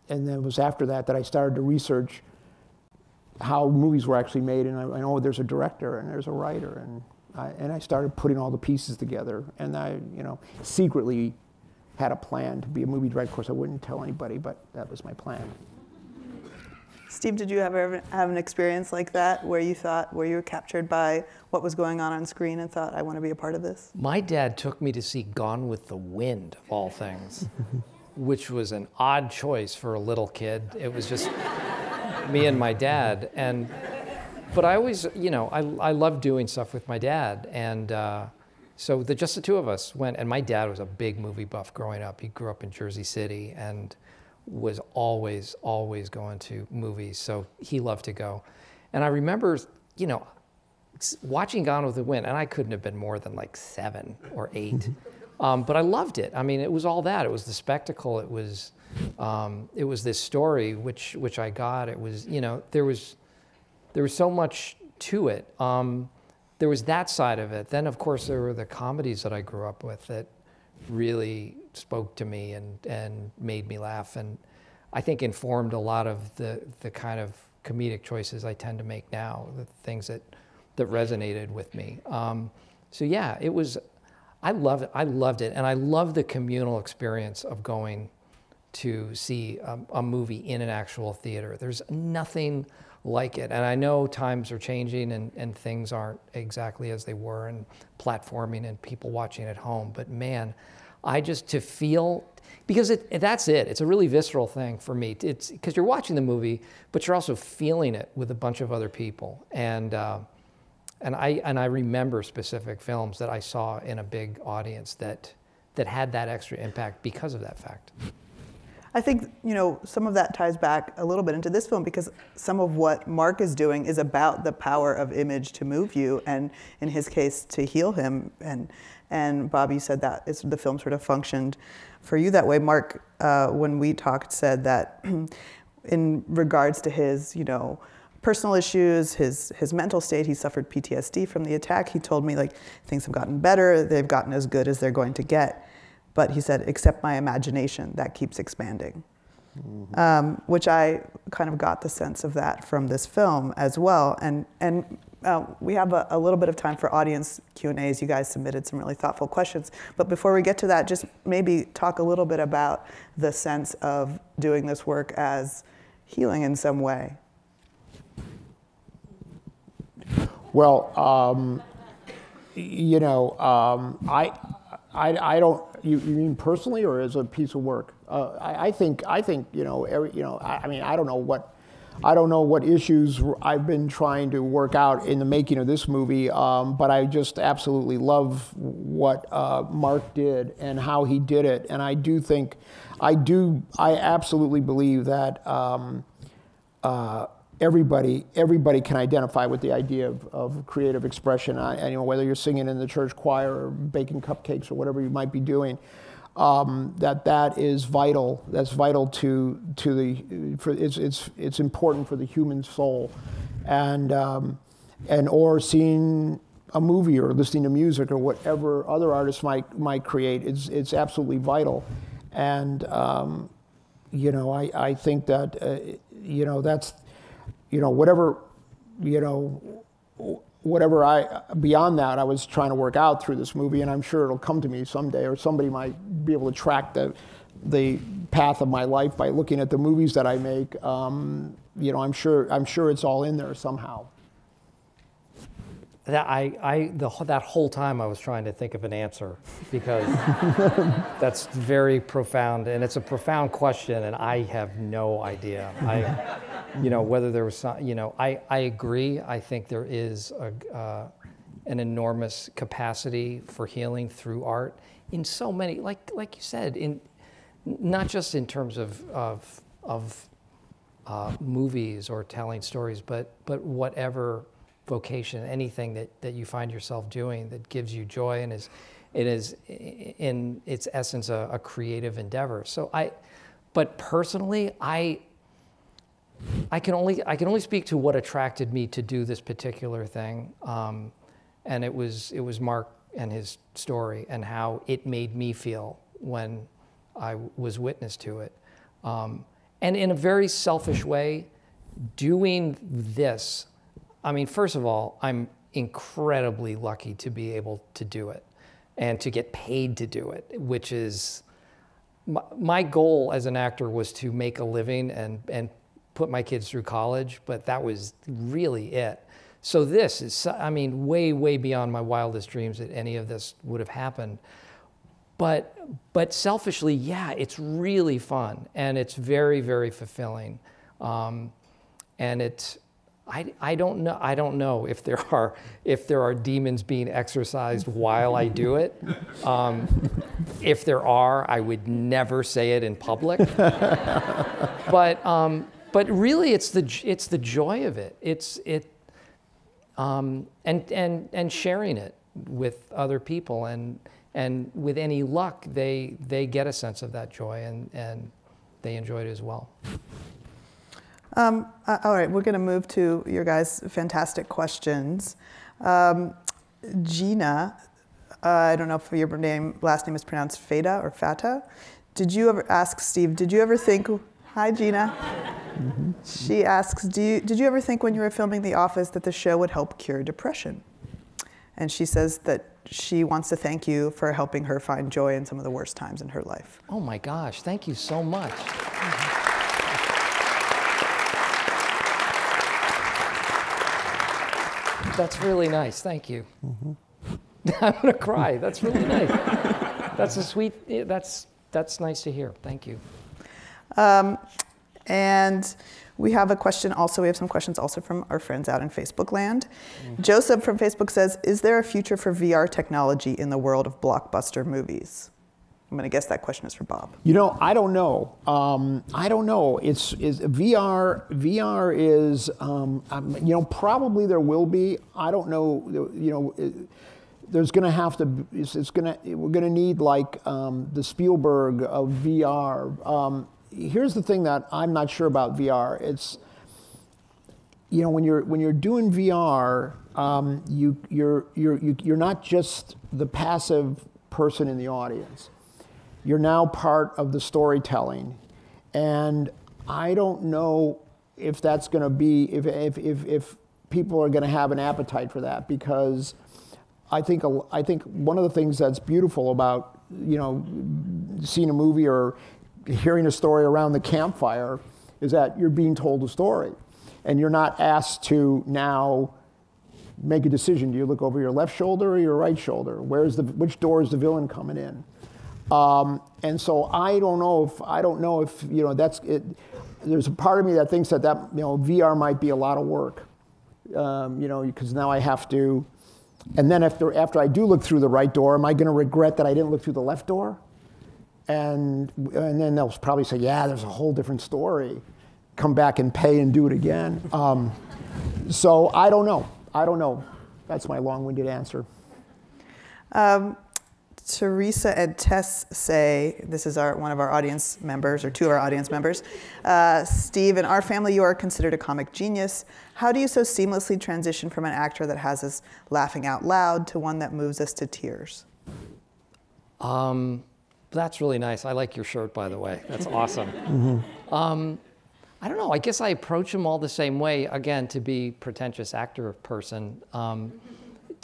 it was after that I started to research how movies were actually made, and I know there's a director and there's a writer, and I started putting all the pieces together, and I, secretly had a plan to be a movie director. Of course, I wouldn't tell anybody, but that was my plan. Steve, did you ever have an experience like that where you were captured by what was going on screen and thought, I want to be a part of this? My dad took me to see Gone with the Wind, of all things, which was an odd choice for a little kid. It was just me and my dad, but I always, I loved doing stuff with my dad, and so just the two of us went, and my dad was a big movie buff growing up. He grew up in Jersey City and was always going to movies, so he loved to go. And I remember, watching Gone with the Wind, and I couldn't have been more than like 7 or 8, but I loved it. I mean, it was all that. It was the spectacle. It was this story which I got. It was, there was so much to it. There was that side of it. Then, of course, there were the comedies that I grew up with that really spoke to me and made me laugh, and I think informed a lot of the kind of comedic choices I tend to make now, the things that resonated with me. So yeah, it was, I loved it, and I love the communal experience of going to see a movie in an actual theater. There's nothing like it. And I know times are changing and things aren't exactly as they were, and platforming and people watching at home. But man, to feel, because that's it. It's a really visceral thing for me. It's because you're watching the movie, but you're also feeling it with a bunch of other people. And I remember specific films that I saw in a big audience that had that extra impact because of that fact. I think, some of that ties back a little bit into this film, because some of what Mark is doing is about the power of image to move you, and in his case, to heal him. And Bob, you said that the film sort of functioned for you that way. Mark, when we talked, said that in regards to his, personal issues, his mental state, he suffered PTSD from the attack. He told me, things have gotten better. They've gotten as good as they're going to get. But he said, except my imagination, that keeps expanding. which I kind of got the sense of that from this film as well. And we have a little bit of time for audience Q&As. You guys submitted some really thoughtful questions. But before we get to that, just maybe talk a little bit about the sense of doing this work as healing in some way. Well, you know, I don't. You mean personally, or as a piece of work? I think you know, I mean, I don't know what issues I've been trying to work out in the making of this movie, but I just absolutely love what Mark did and how he did it, and I absolutely believe that everybody can identify with the idea of creative expression. And, you know, whether you're singing in the church choir or baking cupcakes or whatever you might be doing, that is vital. That's vital to it's important for the human soul, and or seeing a movie or listening to music or whatever other artists might create. It's absolutely vital, and you know, I think that you know, that's, you know, whatever beyond that I was trying to work out through this movie, and I'm sure it'll come to me someday, or somebody might be able to track the path of my life by looking at the movies that I make. You know, I'm sure it's all in there somehow. That whole time I was trying to think of an answer, because that's very profound, and it's a profound question, and I have no idea. You know, whether there was some, you know, I agree. I think there is an enormous capacity for healing through art in so many, like you said, in not just in terms of movies or telling stories, but whatever vocation, anything that you find yourself doing that gives you joy and it is in its essence a creative endeavor. So but personally, I can only speak to what attracted me to do this particular thing, and it was Mark and his story and how it made me feel when I was witness to it, and in a very selfish way, doing this. I mean, first of all, I'm incredibly lucky to be able to do it and to get paid to do it, which is, my goal as an actor was to make a living and put my kids through college, but that was really it. So this is, I mean, way, way beyond my wildest dreams that any of this would have happened. But selfishly, yeah, it's really fun, and it's very, very fulfilling. And it's, I don't know if there are demons being exorcised while I do it. If there are, I would never say it in public. But really, it's the joy of it. And sharing it with other people, and with any luck, they get a sense of that joy, and they enjoy it as well. All right, we're going to move to your guys' fantastic questions. Gina, I don't know if your last name is pronounced Fata or Fata. Did you ever ask Steve? Did you ever think? Hi, Gina. Mm-hmm. She asks, did you ever think when you were filming The Office that the show would help cure depression? And she says that she wants to thank you for helping her find joy in some of the worst times in her life. Oh my gosh, thank you so much. That's really nice, thank you. Mm-hmm. I'm gonna cry, that's really nice. That's a sweet, that's nice to hear, thank you. And we have a question also, we have some questions also from our friends out in Facebook land. Mm-hmm. Joseph from Facebook says, is there a future for VR technology in the world of blockbuster movies? I'm gonna guess that question is for Bob. You know, I don't know. I don't know. It's VR is, you know, probably there will be. I don't know, you know, there's gonna have to, we're gonna need like the Spielberg of VR. Here's the thing that I'm not sure about VR. It's, you know, when you're doing VR, you're not just the passive person in the audience. You're now part of the storytelling, And I don't know if that's going to be, if people are going to have an appetite for that, because I think one of the things that's beautiful about, you know, seeing a movie or hearing a story around the campfire is that you're being told a story, and you're not asked to now make a decision. Do you look over your left shoulder or your right shoulder? Which door is the villain coming in? And so I don't know if you know, that's it. There's a part of me that thinks that you know, VR might be a lot of work, you know, because now I have to, and then after I do look through the right door, am I going to regret that I didn't look through the left door? And then they'll probably say, yeah, there's a whole different story. Come back and pay and do it again. So I don't know. I don't know. That's my long-winded answer. Teresa and Tess say, this is one of our audience members, or two of our audience members, Steve, in our family you are considered a comic genius. How do you so seamlessly transition from an actor that has us laughing out loud to one that moves us to tears? That's really nice. I like your shirt, by the way. That's awesome. I don't know. I guess I approach them all the same way. Again, to be pretentious actor person,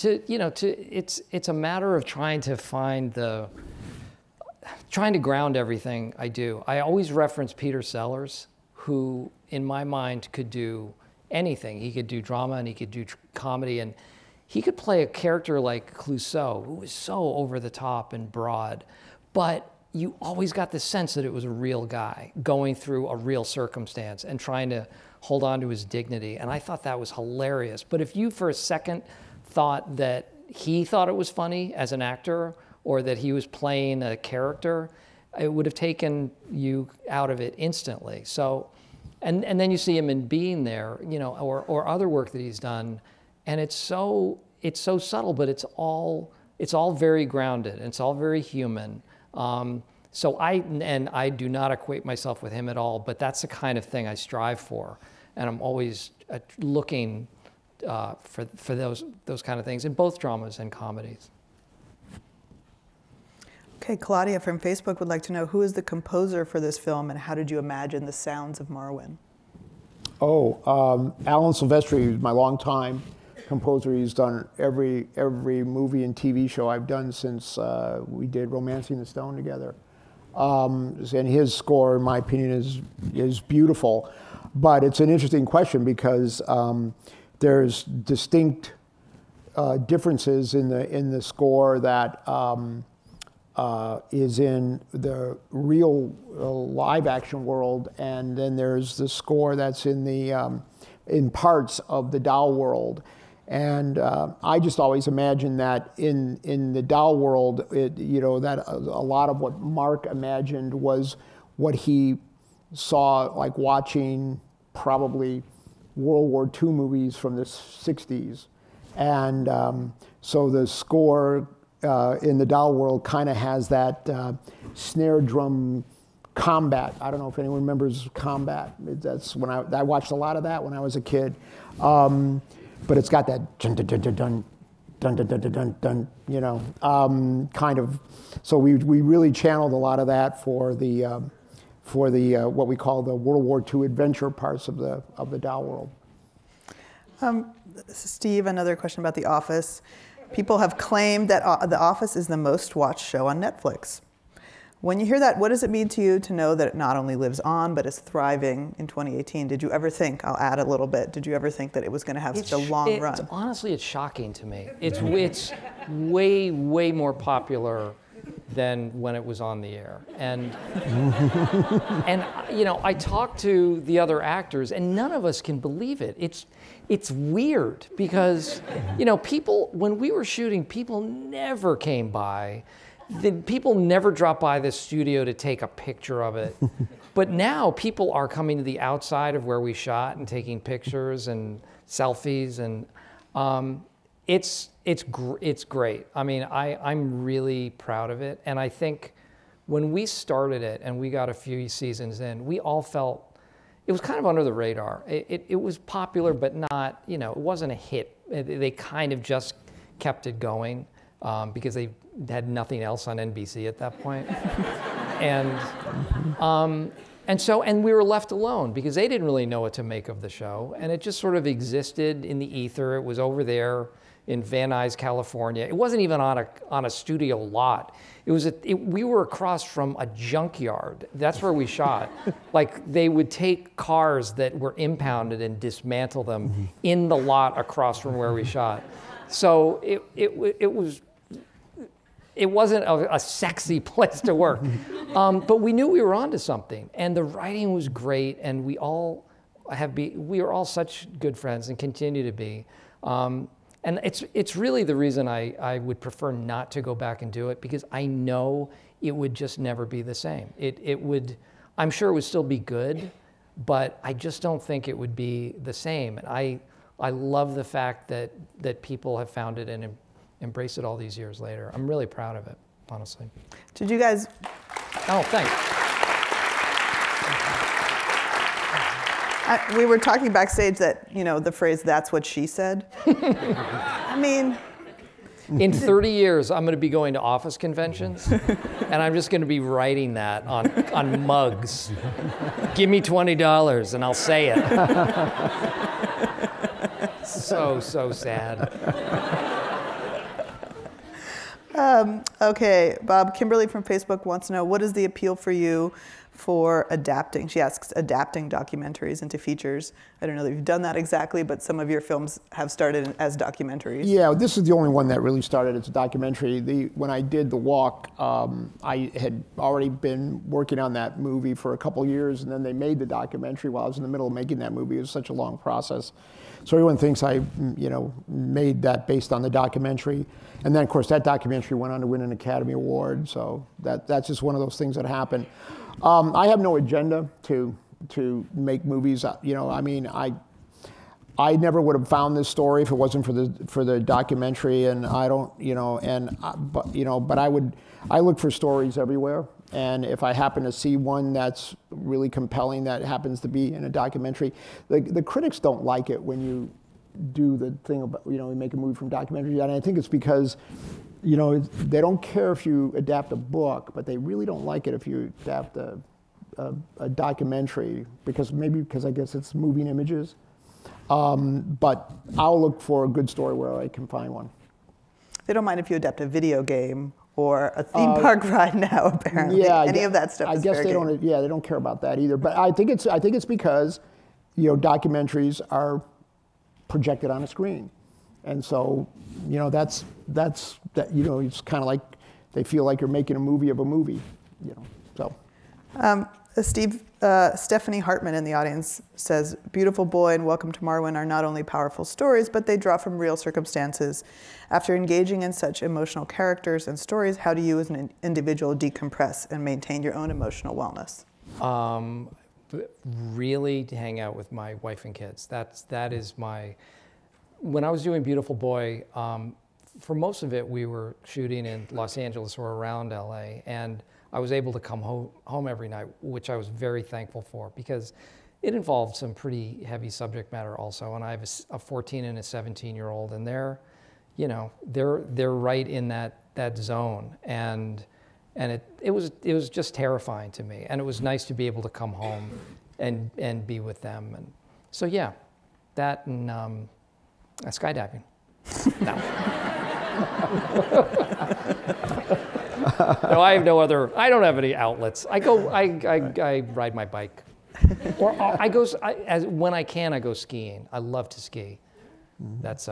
it's a matter of trying to ground everything I do. I always reference Peter Sellers, who, in my mind, could do anything. He could do drama and he could do comedy, and he could play a character like Clouseau, who was so over the top and broad, but you always got the sense that it was a real guy going through a real circumstance and trying to hold on to his dignity. And I thought that was hilarious. But if you for a second thought that he thought it was funny as an actor, or that he was playing a character, it would have taken you out of it instantly. So, and then you see him in Being There, you know, or other work that he's done, and it's so subtle, but it's all very grounded, and it's all very human. So I do not equate myself with him at all, but that's the kind of thing I strive for, and I'm always looking for those kind of things in both dramas and comedies. Okay, Claudia from Facebook would like to know, who is the composer for this film, and how did you imagine the sounds of Marwen? Alan Silvestri is my longtime composer. He's done every movie and TV show I've done since we did Romancing the Stone together. And his score, in my opinion, is beautiful. But it's an interesting question because there's distinct differences in the score that is in the real live action world, and then there's the score that's in the in parts of the doll world. And I just always imagined that in the doll world, that a lot of what Mark imagined was what he saw, like watching probably World War II movies from the 60s. And so the score in the doll world kind of has that snare drum combat. I don't know if anyone remembers combat. That's when I watched a lot of that when I was a kid. But it's got that dun dun dun dun dun dun dun dun dun dun, kind of. So we really channeled a lot of that for the what we call the World War II adventure parts of the doll world. Steve, another question about The Office. People have claimed that The Office is the most watched show on Netflix. When you hear that, what does it mean to you to know that it not only lives on, but is thriving in 2018? Did you ever think, I'll add a little bit, did you ever think that it was going to have such a long run? Honestly, it's shocking to me. It's way, way more popular than when it was on the air. And, and I talked to the other actors, and none of us can believe it. It's weird because, people, when we were shooting, people never came by. People never drop by the studio to take a picture of it. But now people are coming to the outside of where we shot and taking pictures and selfies, and it's great. I mean, I'm really proud of it. And I think when we started it and we got a few seasons in, we all felt it was kind of under the radar. It was popular, but not, it wasn't a hit. They kind of just kept it going because they had nothing else on NBC at that point. And And we were left alone because they didn't really know what to make of the show. And it just sort of existed in the ether. It was over there in Van Nuys, California. It wasn't even on a studio lot. We were across from a junkyard. That's where we shot. Like they would take cars that were impounded and dismantle them in the lot across from where we shot. So it wasn't a sexy place to work, but we knew we were onto something, and the writing was great, and we are all such good friends and continue to be. And it's really the reason I would prefer not to go back and do it, because I know it would just never be the same. I'm sure it would still be good, but I just don't think it would be the same. And I love the fact that people have found it and embraced it all these years later. I'm really proud of it, honestly. Did you guys? Oh, thanks. We were talking backstage that, the phrase, "that's what she said." I mean. In 30 years, I'm going to be going to office conventions, and I'm just going to be writing that on mugs. Give me $20 and I'll say it. So sad. Okay, Bob, Kimberly from Facebook wants to know, what is the appeal for you for adapting? She asks, adapting documentaries into features. I don't know that you've done that exactly, but some of your films have started as documentaries. Yeah, this is the only one that really started as a documentary. When I did The Walk, I had already been working on that movie for a couple years, and then they made the documentary while I was in the middle of making that movie. It was such a long process. So everyone thinks I, made that based on the documentary. And then, of course, that documentary went on to win an Academy Award. So that's just one of those things that happened. I have no agenda to make movies. I never would have found this story if it wasn't for the documentary. And I don't, but I look for stories everywhere. And if I happen to see one that's really compelling that happens to be in a documentary, the critics don't like it when you do the thing about, you make a movie from documentary. And I think it's because, they don't care if you adapt a book, but they really don't like it if you adapt a documentary, because I guess it's moving images. But I'll look for a good story where I can find one. They don't mind if you adapt a video game or a theme park ride now, apparently. Yeah, any of that stuff. I guess they don't. Yeah, they don't care about that either. But I think it's because, documentaries are projected on a screen, and so that's it's kind of like they feel like you're making a movie of a movie, So. Stephanie Hartman in the audience says, "Beautiful Boy and Welcome to Marwen are not only powerful stories, but they draw from real circumstances. After engaging in such emotional characters and stories, how do you as an individual decompress and maintain your own emotional wellness?" Really to hang out with my wife and kids. That is my. When I was doing Beautiful Boy, for most of it we were shooting in Los Angeles or around LA, and I was able to come home every night, which I was very thankful for, because it involved some pretty heavy subject matter also. And I have a 14 and a 17-year-old, and they're right in that zone, and it was just terrifying to me. And it was nice to be able to come home and be with them. And so yeah, that and skydiving. No. No, I have no other. I don't have any outlets. I ride my bike, or when I can, I go skiing. I love to ski. That's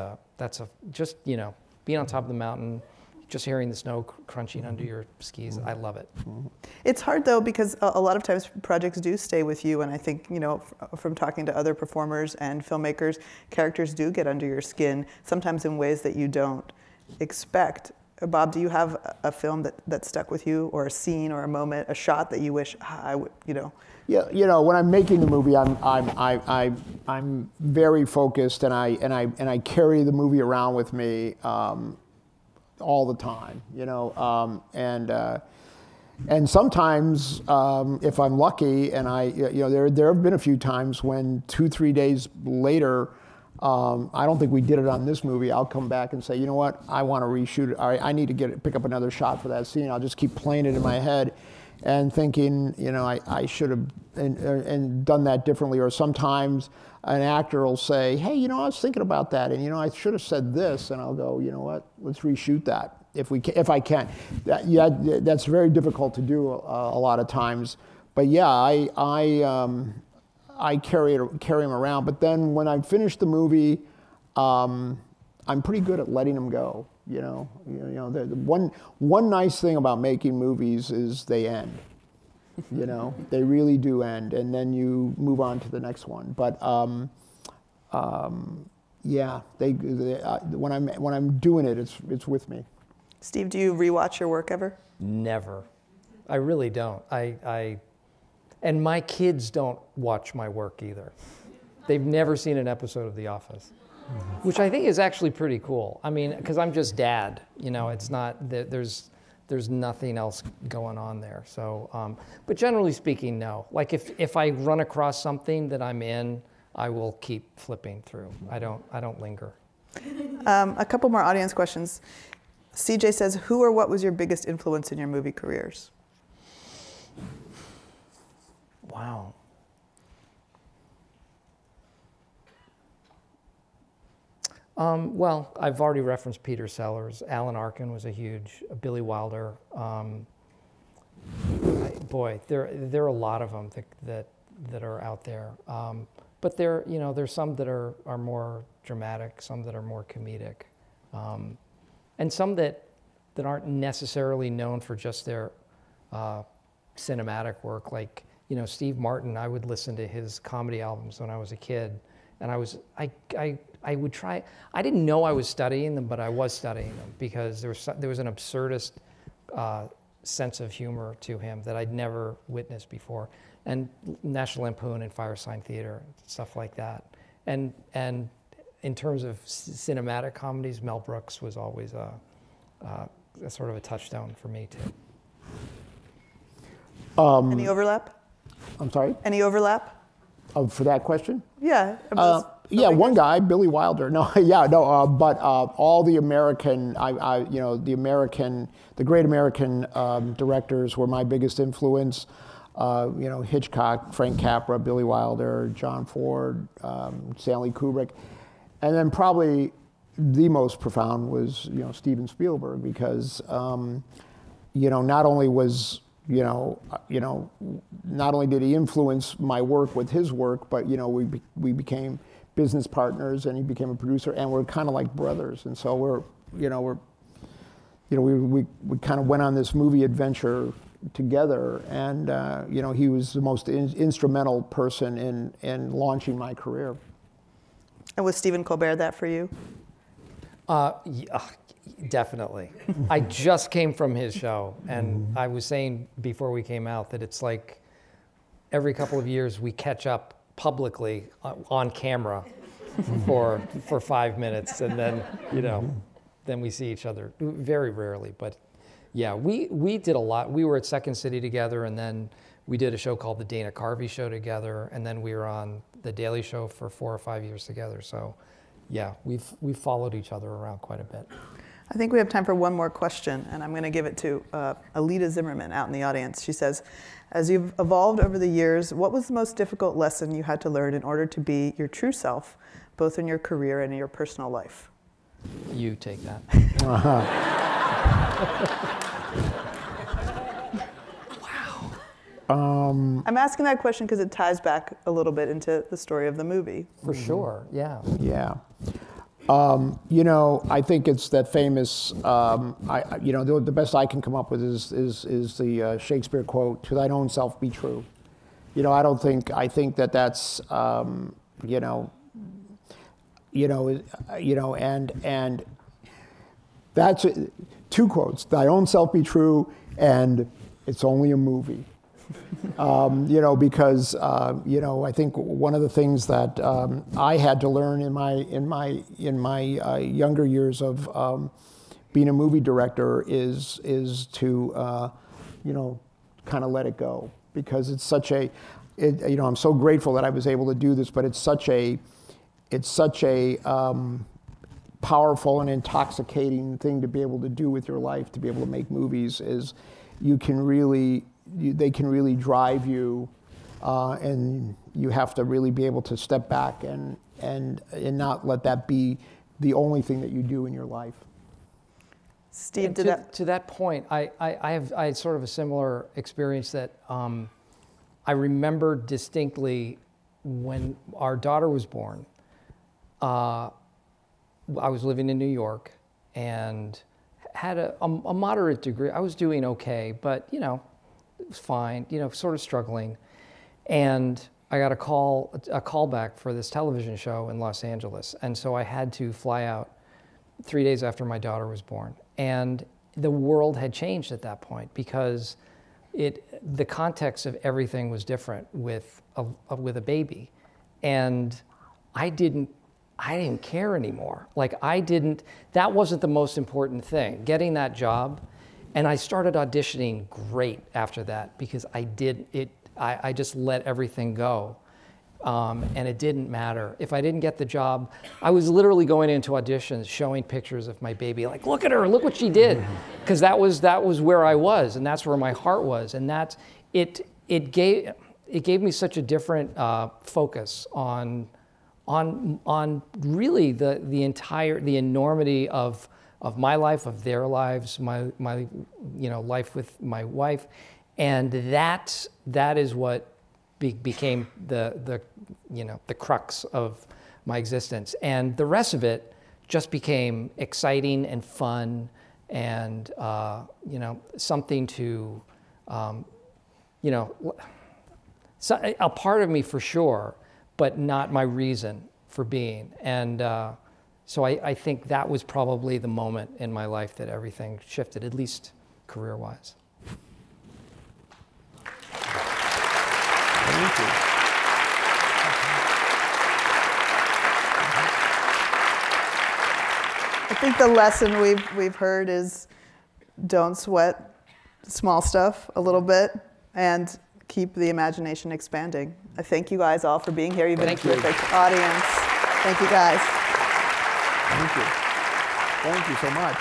just being on top of the mountain, just hearing the snow crunching under your skis. I love it. It's hard though, because a lot of times projects do stay with you, and I think from talking to other performers and filmmakers, characters do get under your skin, sometimes in ways that you don't expect. Bob, do you have a film that stuck with you, or a scene, or a moment, a shot that you wish I would, Yeah, when I'm making the movie, I'm very focused, and I carry the movie around with me all the time, and sometimes if I'm lucky, and there have been a few times when 2-3 days later. I don't think we did it on this movie. I'll come back and say, you know what, I want to reshoot it. I need to pick up another shot for that scene. I'll just keep playing it in my head. and thinking, you know, I should have and done that differently. Or sometimes an actor will say, hey, you know, I was thinking about that, and you know, I should have said this, and I'll go, you know what, let's reshoot that if I can. That's very difficult to do a lot of times. But yeah, I carry him around. But then when I finish the movie, I'm pretty good at letting them go. You know, the one nice thing about making movies is they end. You know, they really do end, and then you move on to the next one. But yeah, when I'm doing it, it's with me. Steve, do you rewatch your work ever? Never. I really don't. And my kids don't watch my work either. They've never seen an episode of The Office, which I think is actually pretty cool. I mean, because I'm just dad. You know, it's not there's nothing else going on there. So, but generally speaking, no. Like if I run across something that I'm in, I will keep flipping through. I don't linger. A couple more audience questions. CJ says, who or what was your biggest influence in your movie careers? Wow. Well, I've already referenced Peter Sellers. Alan Arkin was a huge, Billy Wilder. Boy, there are a lot of them that are out there. But there's some that are more dramatic, some that are more comedic, and some that aren't necessarily known for just their cinematic work. Like, you know, Steve Martin, I would listen to his comedy albums when I was a kid, and I would try. I didn't know I was studying them, but I was studying them because there was an absurdist sense of humor to him that I'd never witnessed before, and National Lampoon and Firesign Theater, stuff like that. And in terms of cinematic comedies, Mel Brooks was always a sort of a touchstone for me too. Any overlap? I'm sorry? Any overlap? For that question? Yeah. Yeah, one guy, Billy Wilder. No, yeah, no, but all the American, the great American directors were my biggest influence. You know, Hitchcock, Frank Capra, Billy Wilder, John Ford, Stanley Kubrick, and then probably the most profound was, you know, Steven Spielberg, because you know, not only was not only did he influence my work with his work, but you know, we became business partners, and he became a producer, and we're kind of like brothers. And so we kind of went on this movie adventure together, and you know, he was the most instrumental person in launching my career. And was Stephen Colbert that for you? Yeah, definitely. I just came from his show, and I was saying before we came out that it's like every couple of years we catch up publicly on camera for 5 minutes, and then, you know, then we see each other very rarely. But yeah, we did a lot. We were at Second City together, and then we did a show called the Dana Carvey Show together, and then we were on The Daily Show for 4 or 5 years together. So yeah, we've followed each other around quite a bit. I think we have time for one more question, and I'm going to give it to Alita Zimmerman out in the audience. She says, as you've evolved over the years, what was the most difficult lesson you had to learn in order to be your true self, both in your career and in your personal life? You take that. Wow. I'm asking that question because it ties back a little bit into the story of the movie. For sure, yeah. Yeah. You know, I think it's that famous, you know, the best I can come up with is the Shakespeare quote, "To thine own self be true." You know, I think that's, and that's two quotes, "Thy own self be true," and "It's only a movie." You know, because you know, I think one of the things that I had to learn in my younger years of being a movie director is to you know, kind of let it go, because it's such a you know, I'm so grateful that I was able to do this, but it's such a powerful and intoxicating thing to be able to do with your life, to be able to make movies. Is you can really they can really drive you, and you have to really be able to step back and not let that be the only thing that you do in your life. Steve, to that point, I had sort of a similar experience that I remember distinctly when our daughter was born. I was living in New York and had a moderate degree. I was doing okay, but you know, it was fine. You know, sort of struggling, and I got a call back for this television show in Los Angeles, and so I had to fly out 3 days after my daughter was born. And the world had changed at that point because the context of everything was different with a baby, and I didn't care anymore. Like that wasn't the most important thing, getting that job. And I started auditioning great after that because I just let everything go. And it didn't matter. If I didn't get the job, I was literally going into auditions, showing pictures of my baby, like, look at her, look what she did. Because that was where I was, and that's where my heart was. And it gave me such a different focus on really the enormity of my life, of their lives, my life with my wife, and that is what became the crux of my existence, and the rest of it just became exciting and fun, and something to a part of me for sure, but not my reason for being. And so I think that was probably the moment in my life that everything shifted, at least career-wise. Thank you. I think the lesson we've heard is don't sweat small stuff a little bit and keep the imagination expanding. I thank you guys all for being here. You've been a terrific audience. Thank you guys. Thank you. Thank you so much.